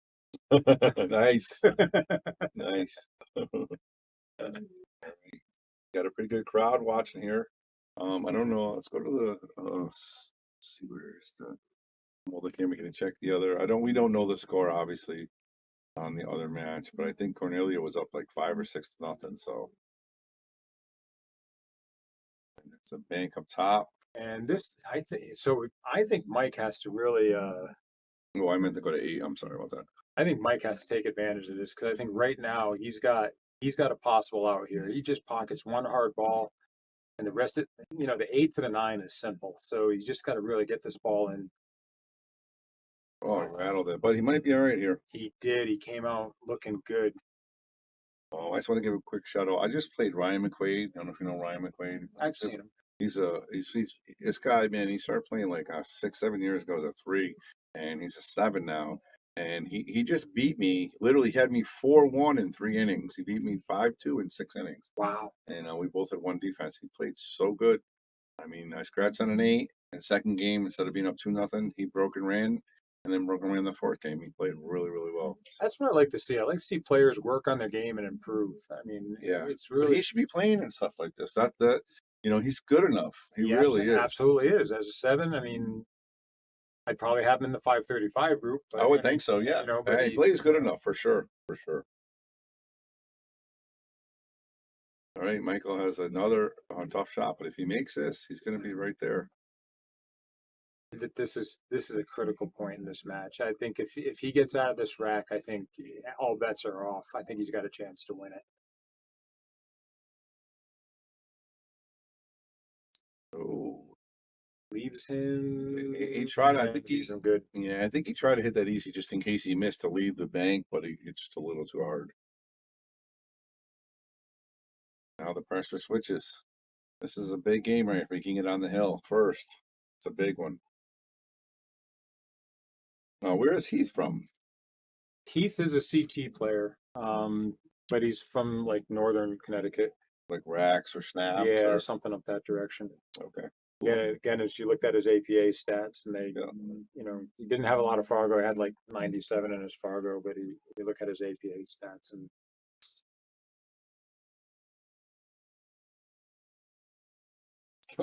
Nice. Nice. Got a pretty good crowd watching here. I don't know. Let's go to the see where's the well the camera can check the other. We don't know the score obviously on the other match, but I think Cornelia was up like 5 or 6 to nothing. So it's a bank up top. And this, I think Mike has to really, Oh, I meant to go to 8. I'm sorry about that. I think Mike has to take advantage of this, because I think right now he's got a possible out here. He just pockets one hard ball, and the rest of, the 8 to the 9 is simple. So he's just got to really get this ball in. Oh, he rattled it, but he might be all right here. He did. He came out looking good. Oh, I just want to give a quick shout out. I just played Ryan McQuaid. I don't know if you know Ryan McQuaid. I've seen him. He's this guy, man. He started playing like 6, 7 years ago as a 3, and he's a 7 now. And he just beat me. Literally had me 4-1 in 3 innings. He beat me 5-2 in 6 innings. Wow. And we both had one defense. He played so good. I mean, I scratched on an 8. And second game, instead of being up 2-0, he broke and ran, and then broke and ran the fourth game. He played really, really well. That's what I like to see. I like to see players work on their game and improve. I mean, Yeah, it's but really he should be playing and stuff like this. That he's good enough. He really is. absolutely is. As a 7, I mean, I'd probably have him in the 535 group. But, I would think so. Yeah, but he plays good enough for sure. For sure. All right, Michael has another tough shot, but if he makes this, he's going to be right there. This is a critical point in this match. I think if he gets out of this rack, I think all bets are off. I think he's got a chance to win it. Oh, Leaves him. he tried. I Yeah, think he's good. Yeah, I think he tried to hit that easy just in case he missed to leave the bank, but it's just a little too hard. Now the pressure switches. This is a big game right here. If we can get on the hill first, it's a big one. Where is Heath from? Heath is a CT player, but he's from like northern Connecticut. Like racks or snaps? Yeah, Or... something up that direction. Okay. Again, as you looked at his APA stats, and he didn't have a lot of Fargo. He had like 97 in his Fargo, but you look at his APA stats, and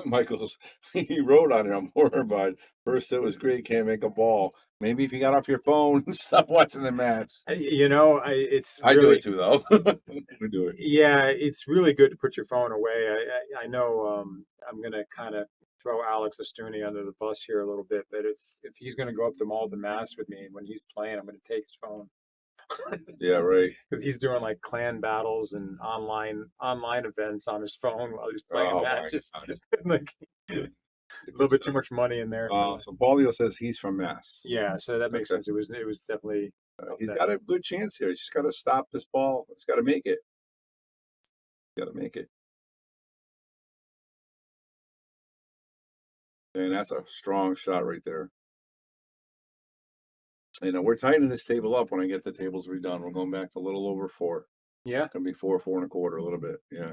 Michael's he wrote on it on Moribund. First it was great, can't make a ball. Maybe if you got off your phone, stop watching the match. it's I really, do it too though. We do it. yeah, it's really good to put your phone away. I know I'm gonna kind of throw Alex Astuni under the bus here a little bit, but if he's gonna go up to Malden, Mass with me when he's playing, I'm gonna take his phone. Yeah, right. Because he's doing like clan battles and online events on his phone while he's playing Oh, my matches. God. Like a little bit too much money in there. So Baldio says he's from Mass. Yeah, so that makes Okay. sense. It was definitely. He's got a good chance here. He's just got to stop this ball. He's got to make it. Got to make it. And that's a strong shot right there. We're tightening this table up when I get the tables redone. We're going back to a little over 4. Yeah, Gonna be 4, 4 1/4, a little bit. Yeah.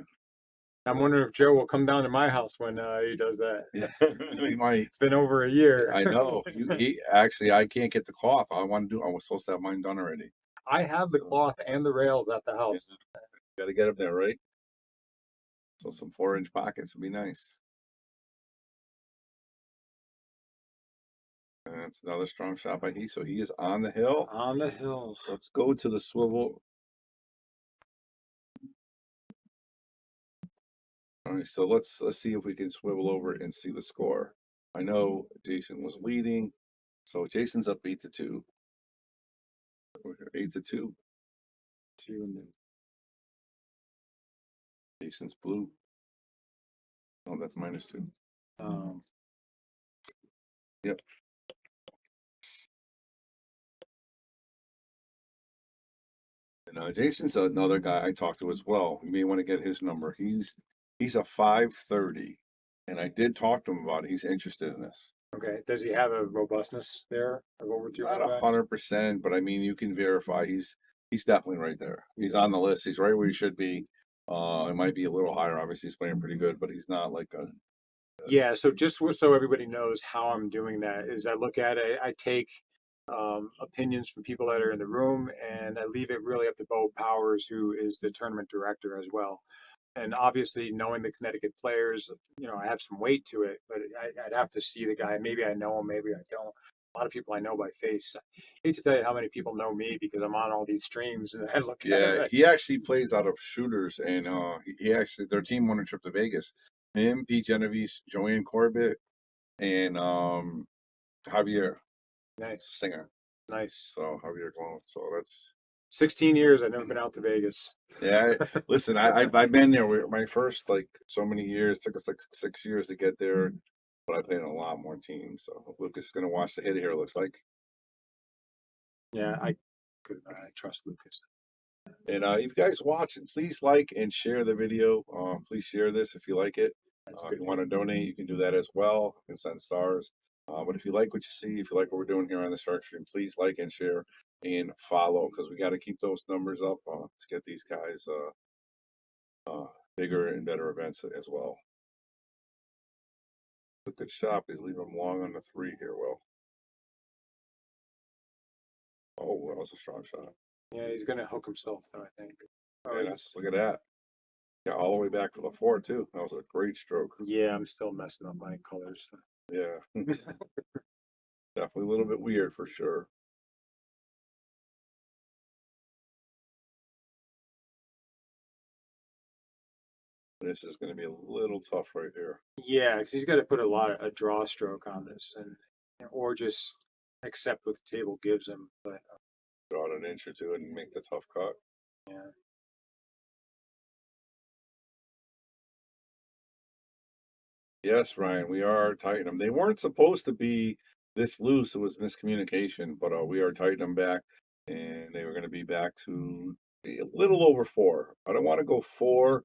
I'm wondering if Joe will come down to my house when he does that. Yeah. He might. It's been over a year. I know. He actually, I can't get the cloth. I was supposed to have mine done already. I have the cloth and the rails at the house. Got to get up there, right? So some 4-inch pockets would be nice. And that's another strong shot by Heath. So he is on the hill. On the hill. Let's go to the swivel. All right, so let's see if we can swivel over and see the score. I know Jason was leading, so Jason's up 8-2. 8-2. 2 and then Jason's blue. Oh, that's -2. Yep. And Jason's another guy I talked to as well. You may want to get his number. He's a 530, and I did talk to him about it. He's interested in this. Okay. Does he have a robustness there of over 200? Not 100%, but I mean, you can verify he's definitely right there. He's on the list. He's right where he should be. It might be a little higher. Obviously, he's playing pretty good, but he's not like a. Yeah. So just so everybody knows how I'm doing that is I look at it. I take opinions from people that are in the room, and I leave it really up to Bo Powers, who is the tournament director as well. And obviously, knowing the Connecticut players, I have some weight to it, but I'd have to see the guy. Maybe I know him, maybe I don't. A lot of people I know by face. I hate to tell you how many people know me because I'm on all these streams and I look at it. He actually plays out of Shooters, and he actually their team won a trip to Vegas. Him, Pete Genovese, Joanne Corbett, and Javier. Nice. Singer. Nice. So Javier Clone. So that's 16 years. I've never been out to Vegas. Yeah, listen, I've been there. My first so many years took us like 6 years to get there, but I played in a lot more teams. So Lucas is gonna watch the hit here. It looks like. Yeah, I trust Lucas. And if you guys watching, please like and share the video. Please share this if you like it. If you want to donate, you can do that as well. You can send stars. But if you like what you see, if you like what we're doing here on the Shark Stream, please like and share and follow, because we got to keep those numbers up to get these guys bigger and better events as well. A good shot. He's leaving him long on the 3 here. Well, oh, that was a strong shot. Yeah, he's gonna hook himself though, I think. Oh, Yeah, look at that. Yeah, all the way back to the 4 too. That was a great stroke. yeah, I'm still messing up my colors. Yeah. Definitely a little bit weird for sure. This is going to be a little tough right here. Yeah, because he's got to put a draw stroke on this, and or just accept what the table gives him. But Draw it an inch or two and make the tough cut. yeah, Yes, Ryan, we are tightening them. They weren't supposed to be this loose. It was miscommunication, but we are tightening them back, and they were going to be back to a little over 4. I don't want to go 4.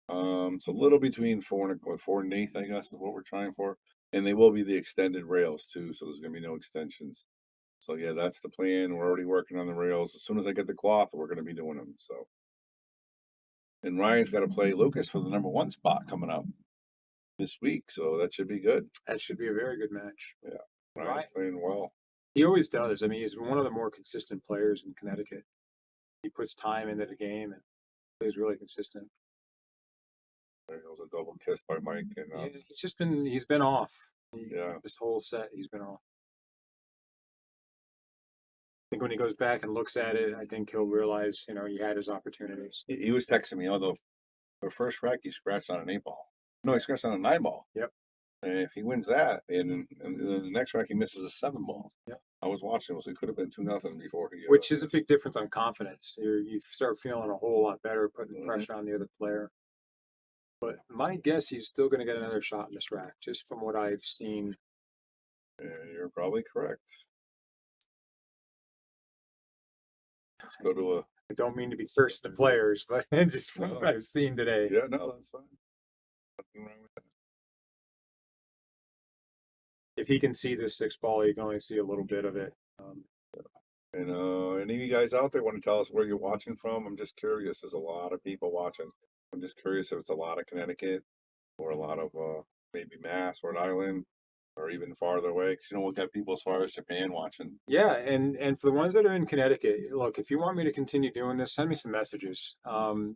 It's a little between 4 and 1/8, I guess, is what we're trying for. And they will be the extended rails too, so there's going to be no extensions. So yeah, that's the plan. We're already working on the rails. As soon as I get the cloth, we're going to be doing them. So, and Ryan's got to play Lucas for the #1 spot coming up this week, so that should be good. that should be a very good match. Yeah, Ryan's playing well. He always does. I mean, he's one of the more consistent players in Connecticut. He puts time into the game and plays really consistent. There goes a double kiss by Mike, and Yeah, he's been off. yeah, This whole set, he's been off. I think when he goes back and looks at it, I think he'll realize, he had his opportunities. he was texting me. Although the first rack he scratched on an 8-ball. No, he scratched on a 9-ball. Yep. And if he wins that, and then the next rack he misses a 7-ball. Yep. I was watching. It could have been 2-0 before he. Which is a big difference on confidence. You start feeling a whole lot better, putting pressure on the other player. But my guess, he's still going to get another shot in this rack, just from what I've seen. Yeah, you're probably correct. Let's go to a. I don't mean to be cursing the players, but just from what I've seen today. Yeah, no, that's fine. Nothing wrong with that. If he can see this 6-ball, you can only see a little bit of it. And any of you guys out there want to tell us where you're watching from? I'm just curious. There's a lot of people watching. I'm just curious if it's a lot of Connecticut or a lot of maybe Mass, Rhode Island, or even farther away. Because we've got people as far as Japan watching. Yeah, and for the ones that are in Connecticut, look, if you want me to continue doing this, send me some messages.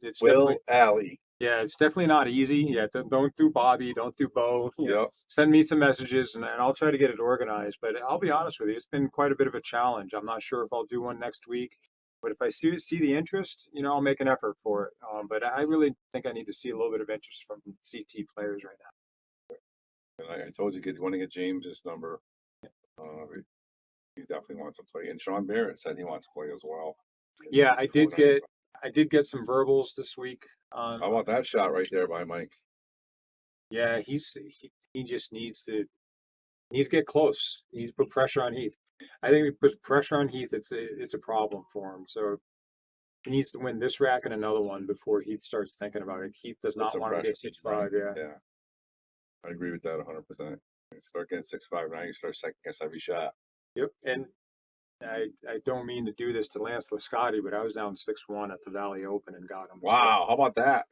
It's Will Alley. Yeah, it's definitely not easy. Yeah, don't do Bobby, don't do Bo. Yep. Send me some messages and I'll try to get it organized. But I'll be honest with you, it's been quite a bit of a challenge. I'm not sure if I'll do one next week, but if I see the interest, I'll make an effort for it. But I really think I need to see a little bit of interest from CT players right now. And I told you, you want to get James's number. He definitely wants to play. And Sean Barrett said he wants to play as well. Yeah, I did get some verbals this week. How about that shot right there by Mike? Yeah, he just needs to get close. He needs to put pressure on Heath. I think if he puts pressure on Heath, it's a problem for him. So he needs to win this rack and another one before Heath starts thinking about it. Heath does not want to get 6-5. Yeah, I agree with that 100%. You start getting 6-5 now, you start second guess every shot. Yep, and I don't mean to do this to Lance Lascotti, but I was down 6-1 at the Valley Open and got him. Wow, how about that?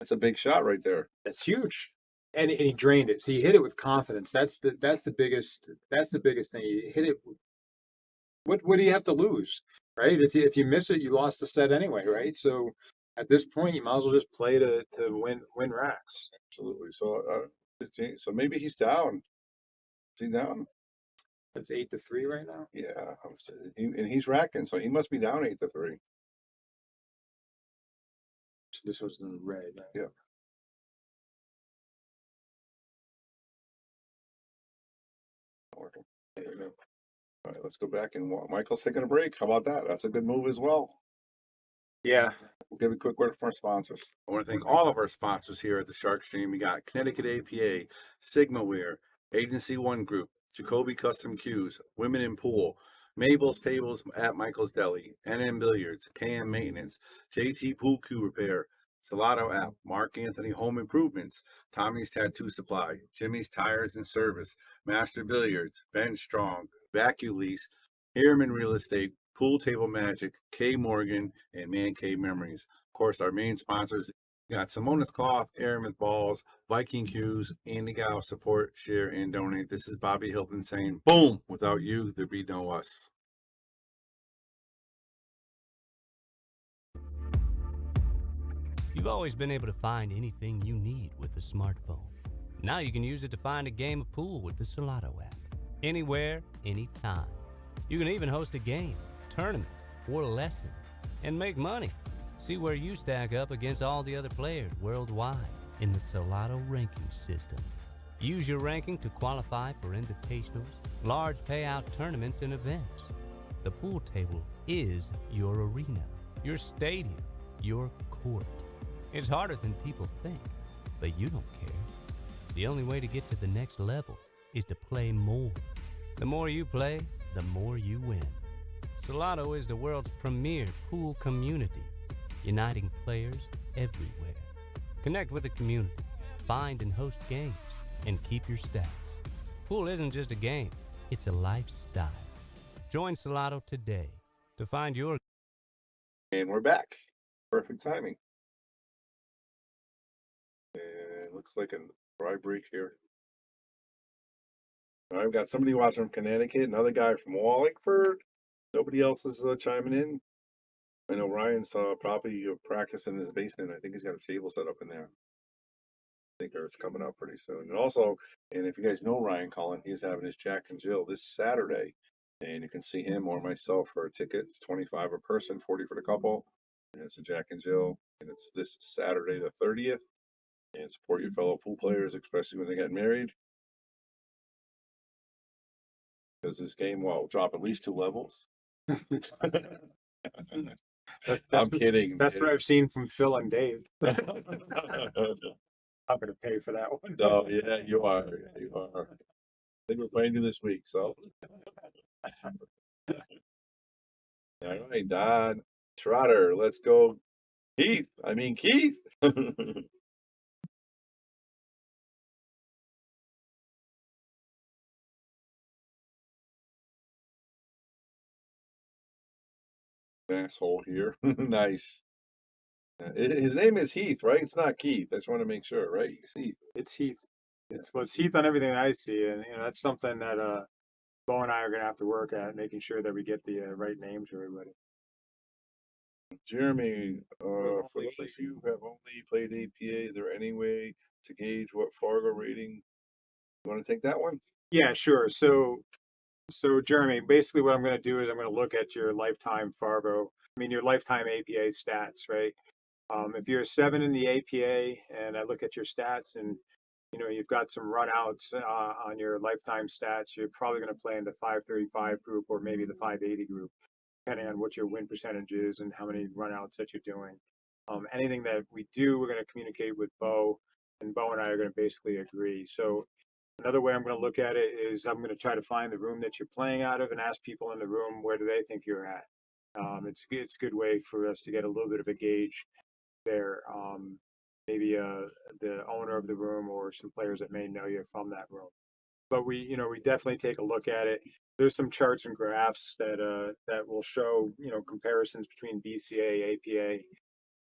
That's a big shot right there. That's huge. And he drained it. So he hit it with confidence. That's the biggest thing. He hit it. What do you have to lose, right? If you miss it, you lost the set anyway, right? So at this point, you might as well just play to win racks. Absolutely. So maybe he's down. Is he down? It's 8-3 right now. Yeah, and he's racking, so he must be down 8-3. So this was in the red. Right? Yeah. All right, let's go back and Michael's taking a break. How about that? That's a good move as well. Yeah. We'll give a quick word from our sponsors. I want to thank all of our sponsors here at the Shark Stream. We got Connecticut APA, Sigma Wear, Agency One Group, Jacoby Custom Cues, Women in Pool, Mabel's Tables at Michael's Deli, NM Billiards, KM Maintenance, JT Pool Cue Repair, Salado app, Mark Anthony Home Improvements, Tommy's Tattoo Supply, Jimmy's Tires and Service, Master Billiards, Ben Strong, Vacu Lease, Harriman Real Estate, Pool Table Magic, K Morgan, and Man Cave Memories. Of course, our main sponsors got Simona's Cloth, Aramith Balls, Viking Cues, Andy Gow, support, share, and donate. This is Bobby Hilton saying, boom, without you, there'd be no us. You've always been able to find anything you need with a smartphone. Now you can use it to find a game of pool with the Salado app. Anywhere, anytime. You can even host a game, tournament, or lesson, and make money. See where you stack up against all the other players worldwide in the Salado ranking system. Use your ranking to qualify for invitationals, large payout tournaments, and events. The pool table is your arena, your stadium, your court. It's harder than people think, but you don't care. The only way to get to the next level is to play more. The more you play, the more you win. Salado is the world's premier pool community, uniting players everywhere. Connect with the community, find and host games, and keep your stats. Pool isn't just a game, it's a lifestyle. Join Salado today to find your... And we're back. Perfect timing. And looks like a dry break here. I've got somebody watching from Connecticut, another guy from Wallingford. Nobody else is chiming in. I know Ryan's probably practicing in his basement. I think he's got a table set up in there. I think it's coming up pretty soon. And also, and if you guys know Ryan Cullen, he's having his Jack and Jill this Saturday. And you can see him or myself for a ticket. It's $25 a person, $40 for the couple. And it's a Jack and Jill. And it's this Saturday the 30th. And support your fellow pool players, especially when they get married. Because this game will drop at least 2 levels. I'm kidding. That's what I've seen from Phil and Dave. I'm going to pay for that one. No, yeah, you are. You are. I think we're playing you this week, so. All right, Don Trotter, let's go. Keith. Asshole here. Nice. His name is Heath, right? It's not Keith. I just want to make sure, right? It's Heath. It's Heath. It's Heath on everything I see, and that's something that Bo and I are going to have to work at, making sure that we get the right names for everybody. Jeremy, for those of you who have only played APA, is there any way to gauge what Fargo rating? You want to take that one? Yeah, sure. So Jeremy, basically what I'm going to do is I'm going to look at your lifetime your lifetime APA stats, right? If you're a 7 in the APA and I look at your stats and you've got some runouts on your lifetime stats, you're probably going to play in the 535 group or maybe the 580 group, depending on what your win percentage is and how many runouts that you're doing. Anything that we do, we're going to communicate with Bo, and Bo and I are going to basically agree. So another way I'm going to look at it is I'm going to try to find the room that you're playing out of and ask people in the room, where do they think you're at? It's a good way for us to get a little bit of a gauge there. Maybe the owner of the room or some players that may know you from that room. But we definitely take a look at it. There's some charts and graphs that will show comparisons between BCA, APA,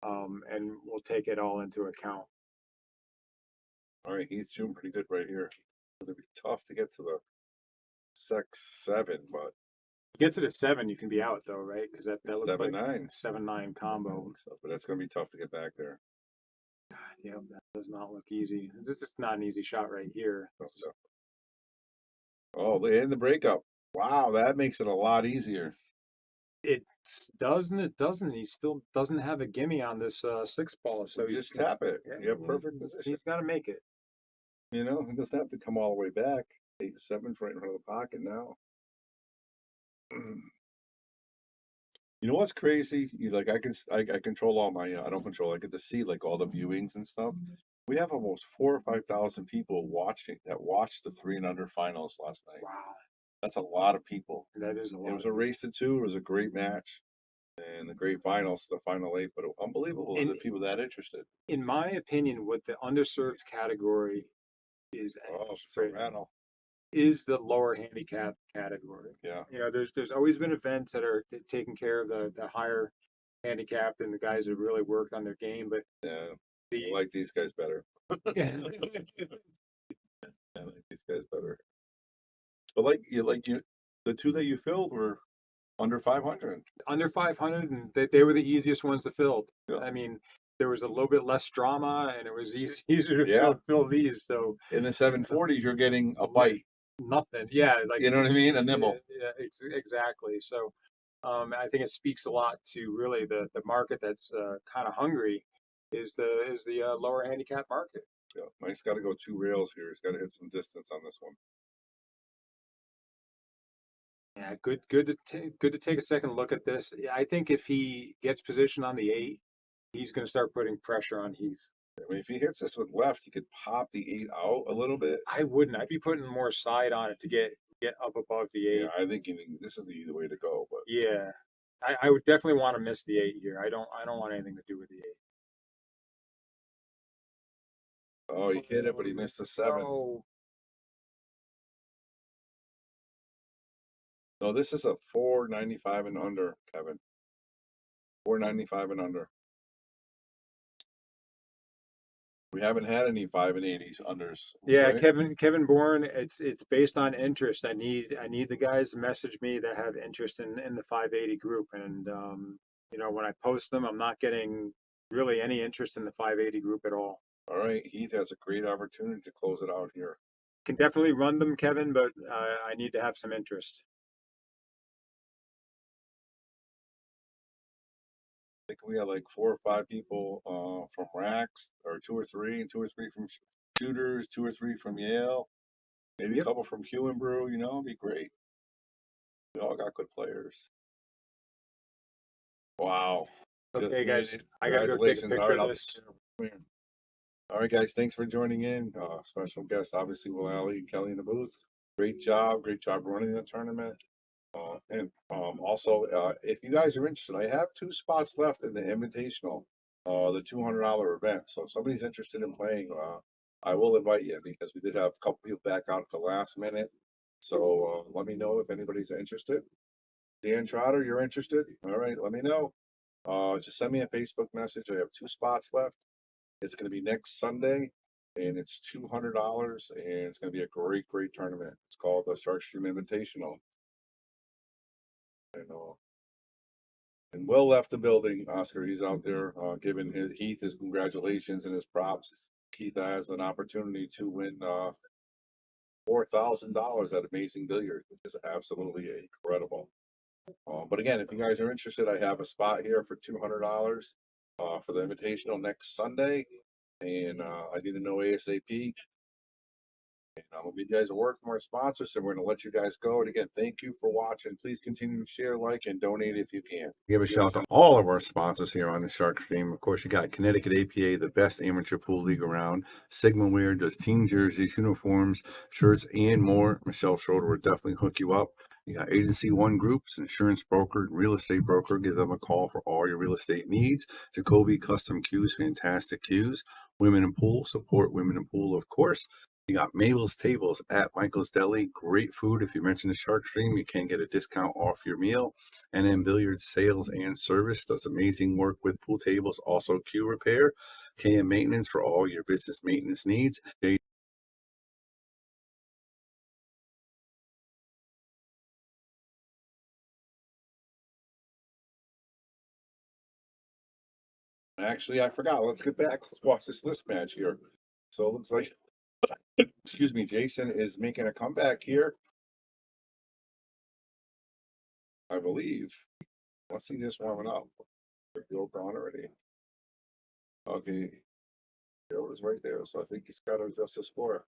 and we'll take it all into account. All right, Heath's doing pretty good right here. It'll be tough to get to the 6-7, but Get to the 7, you can be out though, right? Because that looks like 7-9. 7-9 combo. So, but that's going to be tough to get back there. Yeah, that does not look easy. It's just not an easy shot right here. Oh, they in the breakup. Wow, that makes it a lot easier. It doesn't. It doesn't. He still doesn't have a gimme on this 6 ball. So You just tap it. You have perfect position. He's got to make it. He doesn't have to come all the way back. 8-7's right in front of the pocket now. You know what's crazy? I control all my. I don't control. I get to see like all the viewings and stuff. We have almost 4,000 or 5,000 people watched the 3 and under finals last night. Wow. That's a lot of people. That is a It lot. was a race to 2. It was a great match and a great finals, the final 8. But unbelievable And the people that interested. in my opinion, what the underserved category is Oh, Serrano. is the lower handicap category. Yeah. You know, there's always been events that are taking care of the higher handicapped and the guys that really worked on their game, but Yeah. I the like these guys better. I like these guys better. But the 2 that you filled were under 500. under 500, and they were the easiest ones to fill. Yeah. I mean, there was a little bit less drama, and it was easier to Yeah. fill these. So In the 740s, you're getting a bite. nothing, yeah, like You know what I mean? A nibble. yeah, exactly. So I think it speaks a lot to really the market that's kind of hungry is the lower handicap market. Yeah. Mike's got to go 2 rails here. He's got to hit some distance on this one. Yeah, good to take a second look at this. Yeah, I think if he gets positioned on the 8, he's going to start putting pressure on Heath. I mean, if he hits this with left, he could pop the 8 out a little bit. I wouldn't. I'd be putting more side on it to get up above the 8. Yeah, I think this is the easy way to go. But Yeah. I would definitely want to miss the 8 here. I don't want anything to do with the 8. oh, he hit it, but he missed the 7. Oh, No, this is a 495 and under, Kevin. 495 and under. We haven't had any 5 and 80s unders. yeah, right? Kevin Bourne, it's based on interest. I need the guys to message me that have interest in the 580 group, and you know, when I post them, I'm not getting really any interest in the 580 group at all. All right, Heath has a great opportunity to close it out here. Can definitely run them, Kevin, but I need to have some interest. I think we had like 4 or 5 people from Racks, or 2 or 3, and 2 or 3 from Shooters, 2 or 3 from Yale, maybe Yep. a couple from Q and Brew. You know, it'd be great. We all got good players. Wow. Just Okay, guys, made it. I gotta go take a Congratulations. picture All right, of I'll this. come here. All right, guys, thanks for joining in. Special guest, obviously, Will Alley and Kelly in the booth. Great job running the tournament. Also, if you guys are interested, I have 2 spots left in the Invitational, the $200 event. So if somebody's interested in playing, I will invite you, because we did have a couple people back out at the last minute. So let me know if anybody's interested. Dan Trotter, you're interested? All right, let me know. Just send me a Facebook message. I have 2 spots left. It's going to be next Sunday, and it's $200, and it's going to be a great tournament. It's called the Shark Stream Invitational. And Will left the building. Oscar, he's out there giving Heath his congratulations and his props. Heath has an opportunity to win $4,000 at Amazing Billiards, which is absolutely incredible. But again, if you guys are interested, I have a spot here for $200 for the Invitational next Sunday, and I need to know ASAP. And we'll be guys to work from our sponsors, so we're going to let you guys go. And again, thank you for watching. Please continue to share, like, and donate if you can. Give a shout out to all of our sponsors here on the Shark Stream. Of course, you got Connecticut APA, the best amateur pool league around. Sigma Wear does team jerseys, uniforms, shirts, and more. Michelle Schroeder will definitely hook you up. You got Agency One Groups, insurance broker, real estate broker. Give them a call for all your real estate needs. Jacoby Custom Cues, fantastic cues. Women in Pool, support women in pool, of course. You got Mabel's Tables at Michael's Deli. Great food. If you mention the Shark Stream, you can get a discount off your meal. And then Billiards Sales and Service does amazing work with pool tables. Also cue repair, KM Maintenance for all your business maintenance needs. Actually, I forgot. Let's get back. Let's watch this list match here. So it looks like, excuse me, Jason is making a comeback here, I believe. Let's see this warming up. Bill gone already. Okay. Bill is right there, so I think he's got to adjust his score.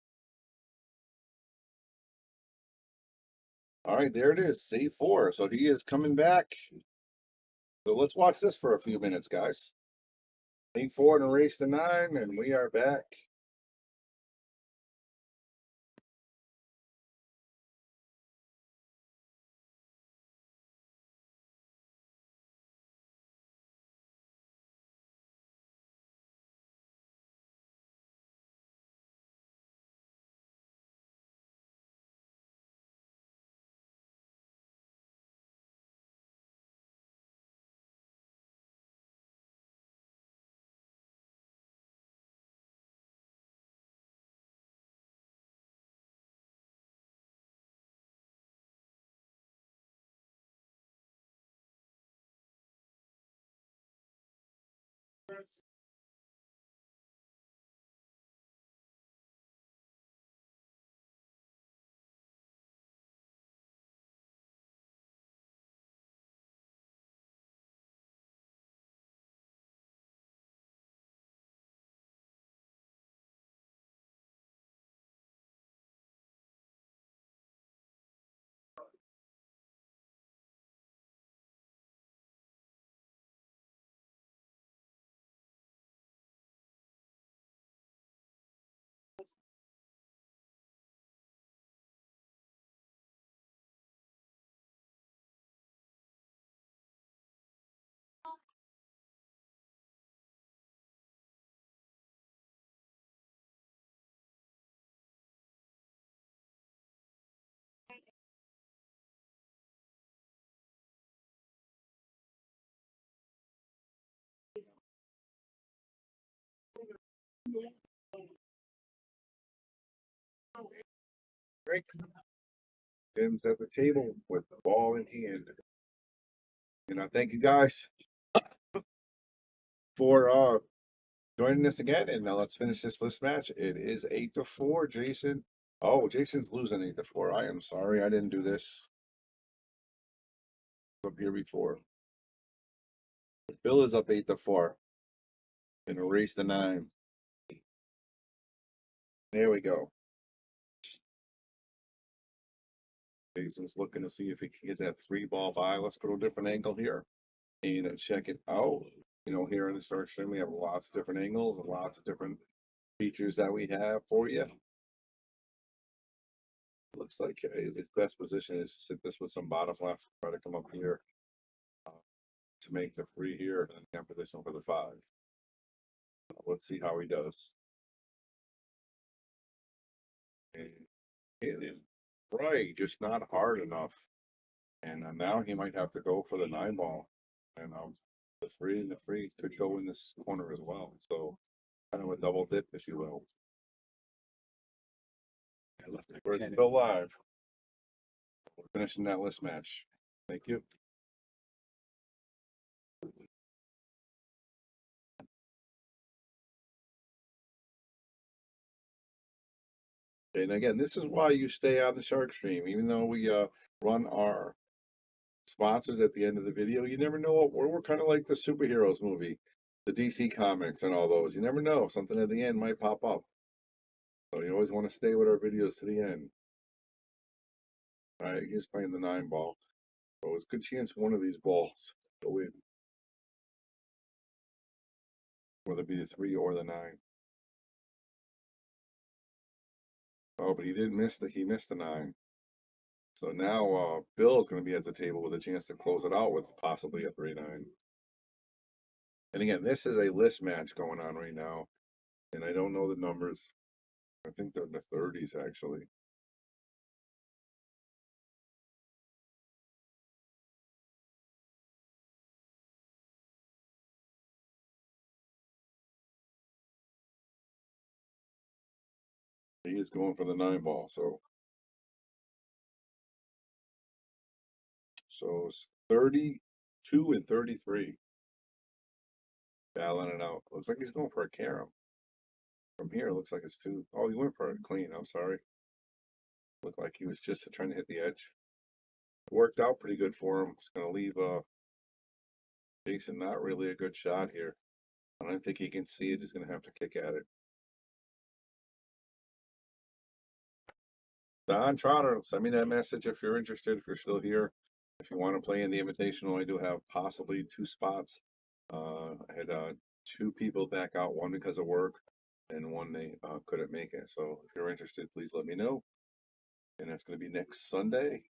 All right, there it is. Save 4. So he is coming back. So let's watch this for a few minutes, guys. Save 4 in a race to 9, and we are back. Great. Tim's at the table with the ball in hand. And I thank you guys for joining us again. And now let's finish this list match. It is 8-4, Jason. Oh, Jason's losing 8-4. I am sorry, I didn't do this up here before. Bill is up 8-4. And erase the 9. There we go. Jason's looking to see if he can get that 3-ball by. Let's go to a different angle here and check it out. You know, here in the start stream, we have lots of different angles and lots of different features that we have for you. Looks like his best position is to sit this with some bottom left, try to come up here to make the 3 here, and then position for the 5. Let's see how he does. And hit him right, just not hard enough. And now he might have to go for the 9-ball. And the 3 and the 3 could go in this corner as well. So kind of a double dip, if you will. We're still live. We're finishing that list match. Thank you. And again, this is why you stay on the Shark Stream, even though we run our sponsors at the end of the video. You never know what we're kind of like the superheroes movie, the DC comics and all those. You never know, something at the end might pop up. So you always want to stay with our videos to the end. All right, he's playing the 9-ball. So there's a good chance one of these balls go in. Whether it be the 3 or the 9. Oh, but he didn't miss he missed the 9. So now Bill's going to be at the table with a chance to close it out with possibly a 3-9. And again, this is a list match going on right now. And I don't know the numbers. I think they're in the 30s, actually. He is going for the 9-ball, so it's 32 and 33. Battling it out. Looks like he's going for a carom. From here, it looks like it's 2. Oh, he went for a clean. I'm sorry. Looked like he was just trying to hit the edge. It worked out pretty good for him. It's going to leave Jason not really a good shot here. I don't think he can see it. He's going to have to kick at it. Don Trotter, send me that message if you're interested, if you're still here. If you want to play in the Invitational, I do have possibly 2 spots. I had 2 people back out, one because of work, and one they couldn't make it. So if you're interested, please let me know. And that's going to be next Sunday.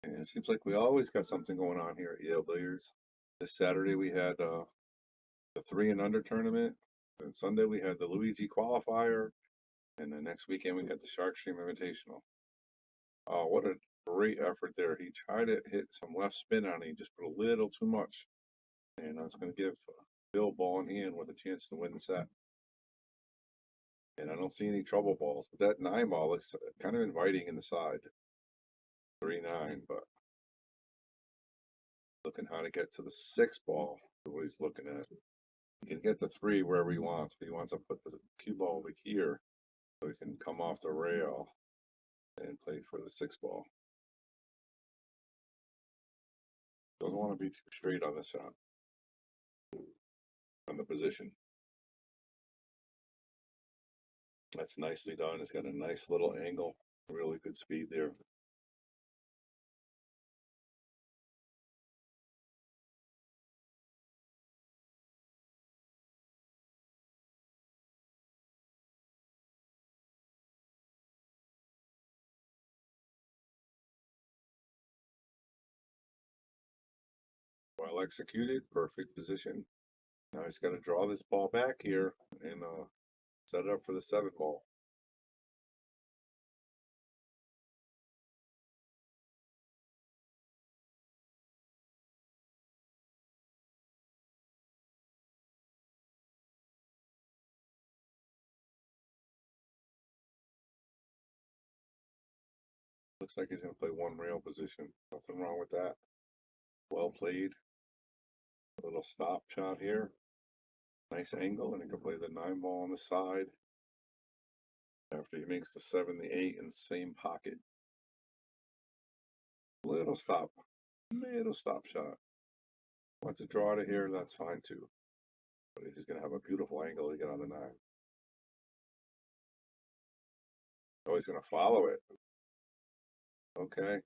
And it seems like we always got something going on here at Yale Billiards. This Saturday we had the 3 and under tournament. And Sunday we had the Luigi qualifier. And the next weekend we got the Shark Stream Invitational. Oh, what a great effort there. He tried to hit some left spin on it. He just put a little too much. And that's going to give Bill ball in hand with a chance to win the set. And I don't see any trouble balls. But that 9-ball looks kind of inviting in the side. 3-9, but looking how to get to the 6-ball. What he's looking at. He can get the 3 wherever he wants, but he wants to put the cue ball over here so he can come off the rail and play for the 6 ball. Doesn't want to be too straight on the shot, on the position. That's nicely done. It's got a nice little angle, really good speed there. Well executed, perfect position. Now he's got to draw this ball back here and set it up for the 7 ball. Looks like he's going to play 1 rail position. Nothing wrong with that. Well played. A little stop shot here. Nice angle, and he can play the 9 ball on the side. After he makes the 7, the 8 in the same pocket. Little stop shot. Wants to draw to here, that's fine too. But he's going to have a beautiful angle to get on the 9. Oh, he's going to follow it. Okay.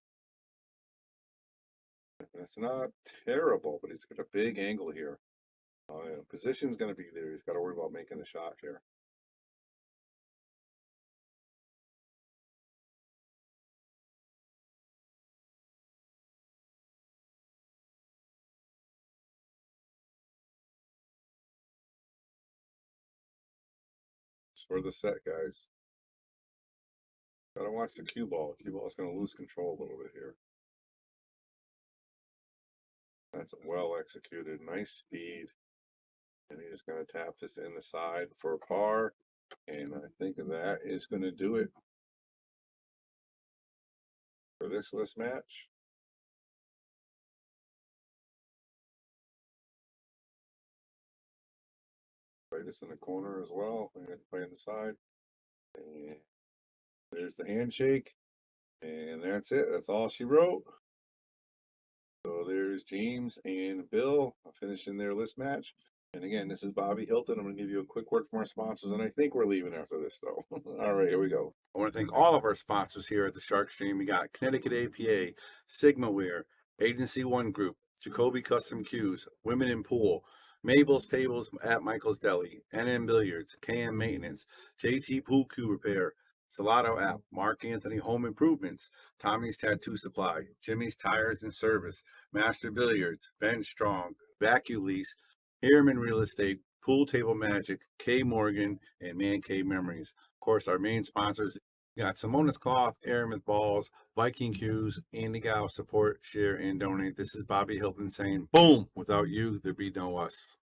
That's not terrible, but he's got a big angle here. Yeah, position's going to be there. He's got to worry about making the shot here. It's for the set, guys. Gotta watch the cue ball. Cue ball's going to lose control a little bit here. That's well executed. Nice speed. And he's going to tap this in the side for a par. And I think that is going to do it for this list match. Play this in the corner as well. I'm going to play on the side. And there's the handshake. And that's it. That's all she wrote. So there's James and Bill finishing their list match. And again, this is Bobby Hilton. I'm going to give you a quick word from our sponsors, and I think we're leaving after this, though. All right, here we go. I want to thank all of our sponsors here at the Shark Stream. We got Connecticut APA, SigmaWare, Agency One Group, Jacoby Custom Cues, Women in Pool, Mabel's Tables at Michael's Deli, NM Billiards, KM Maintenance, JT Pool Cue Repair, Salado app, Mark Anthony Home Improvements, Tommy's Tattoo Supply, Jimmy's Tires and Service, Master Billiards, Ben Strong, Vacuum Lease, Harriman Real Estate, Pool Table Magic, K Morgan, and Man Cave Memories. Of course, our main sponsors got Simona's Cloth, Aramith Balls, Viking Cues, Andy Gow. Support, share, and donate. This is Bobby Hilton saying, boom, without you, there'd be no us.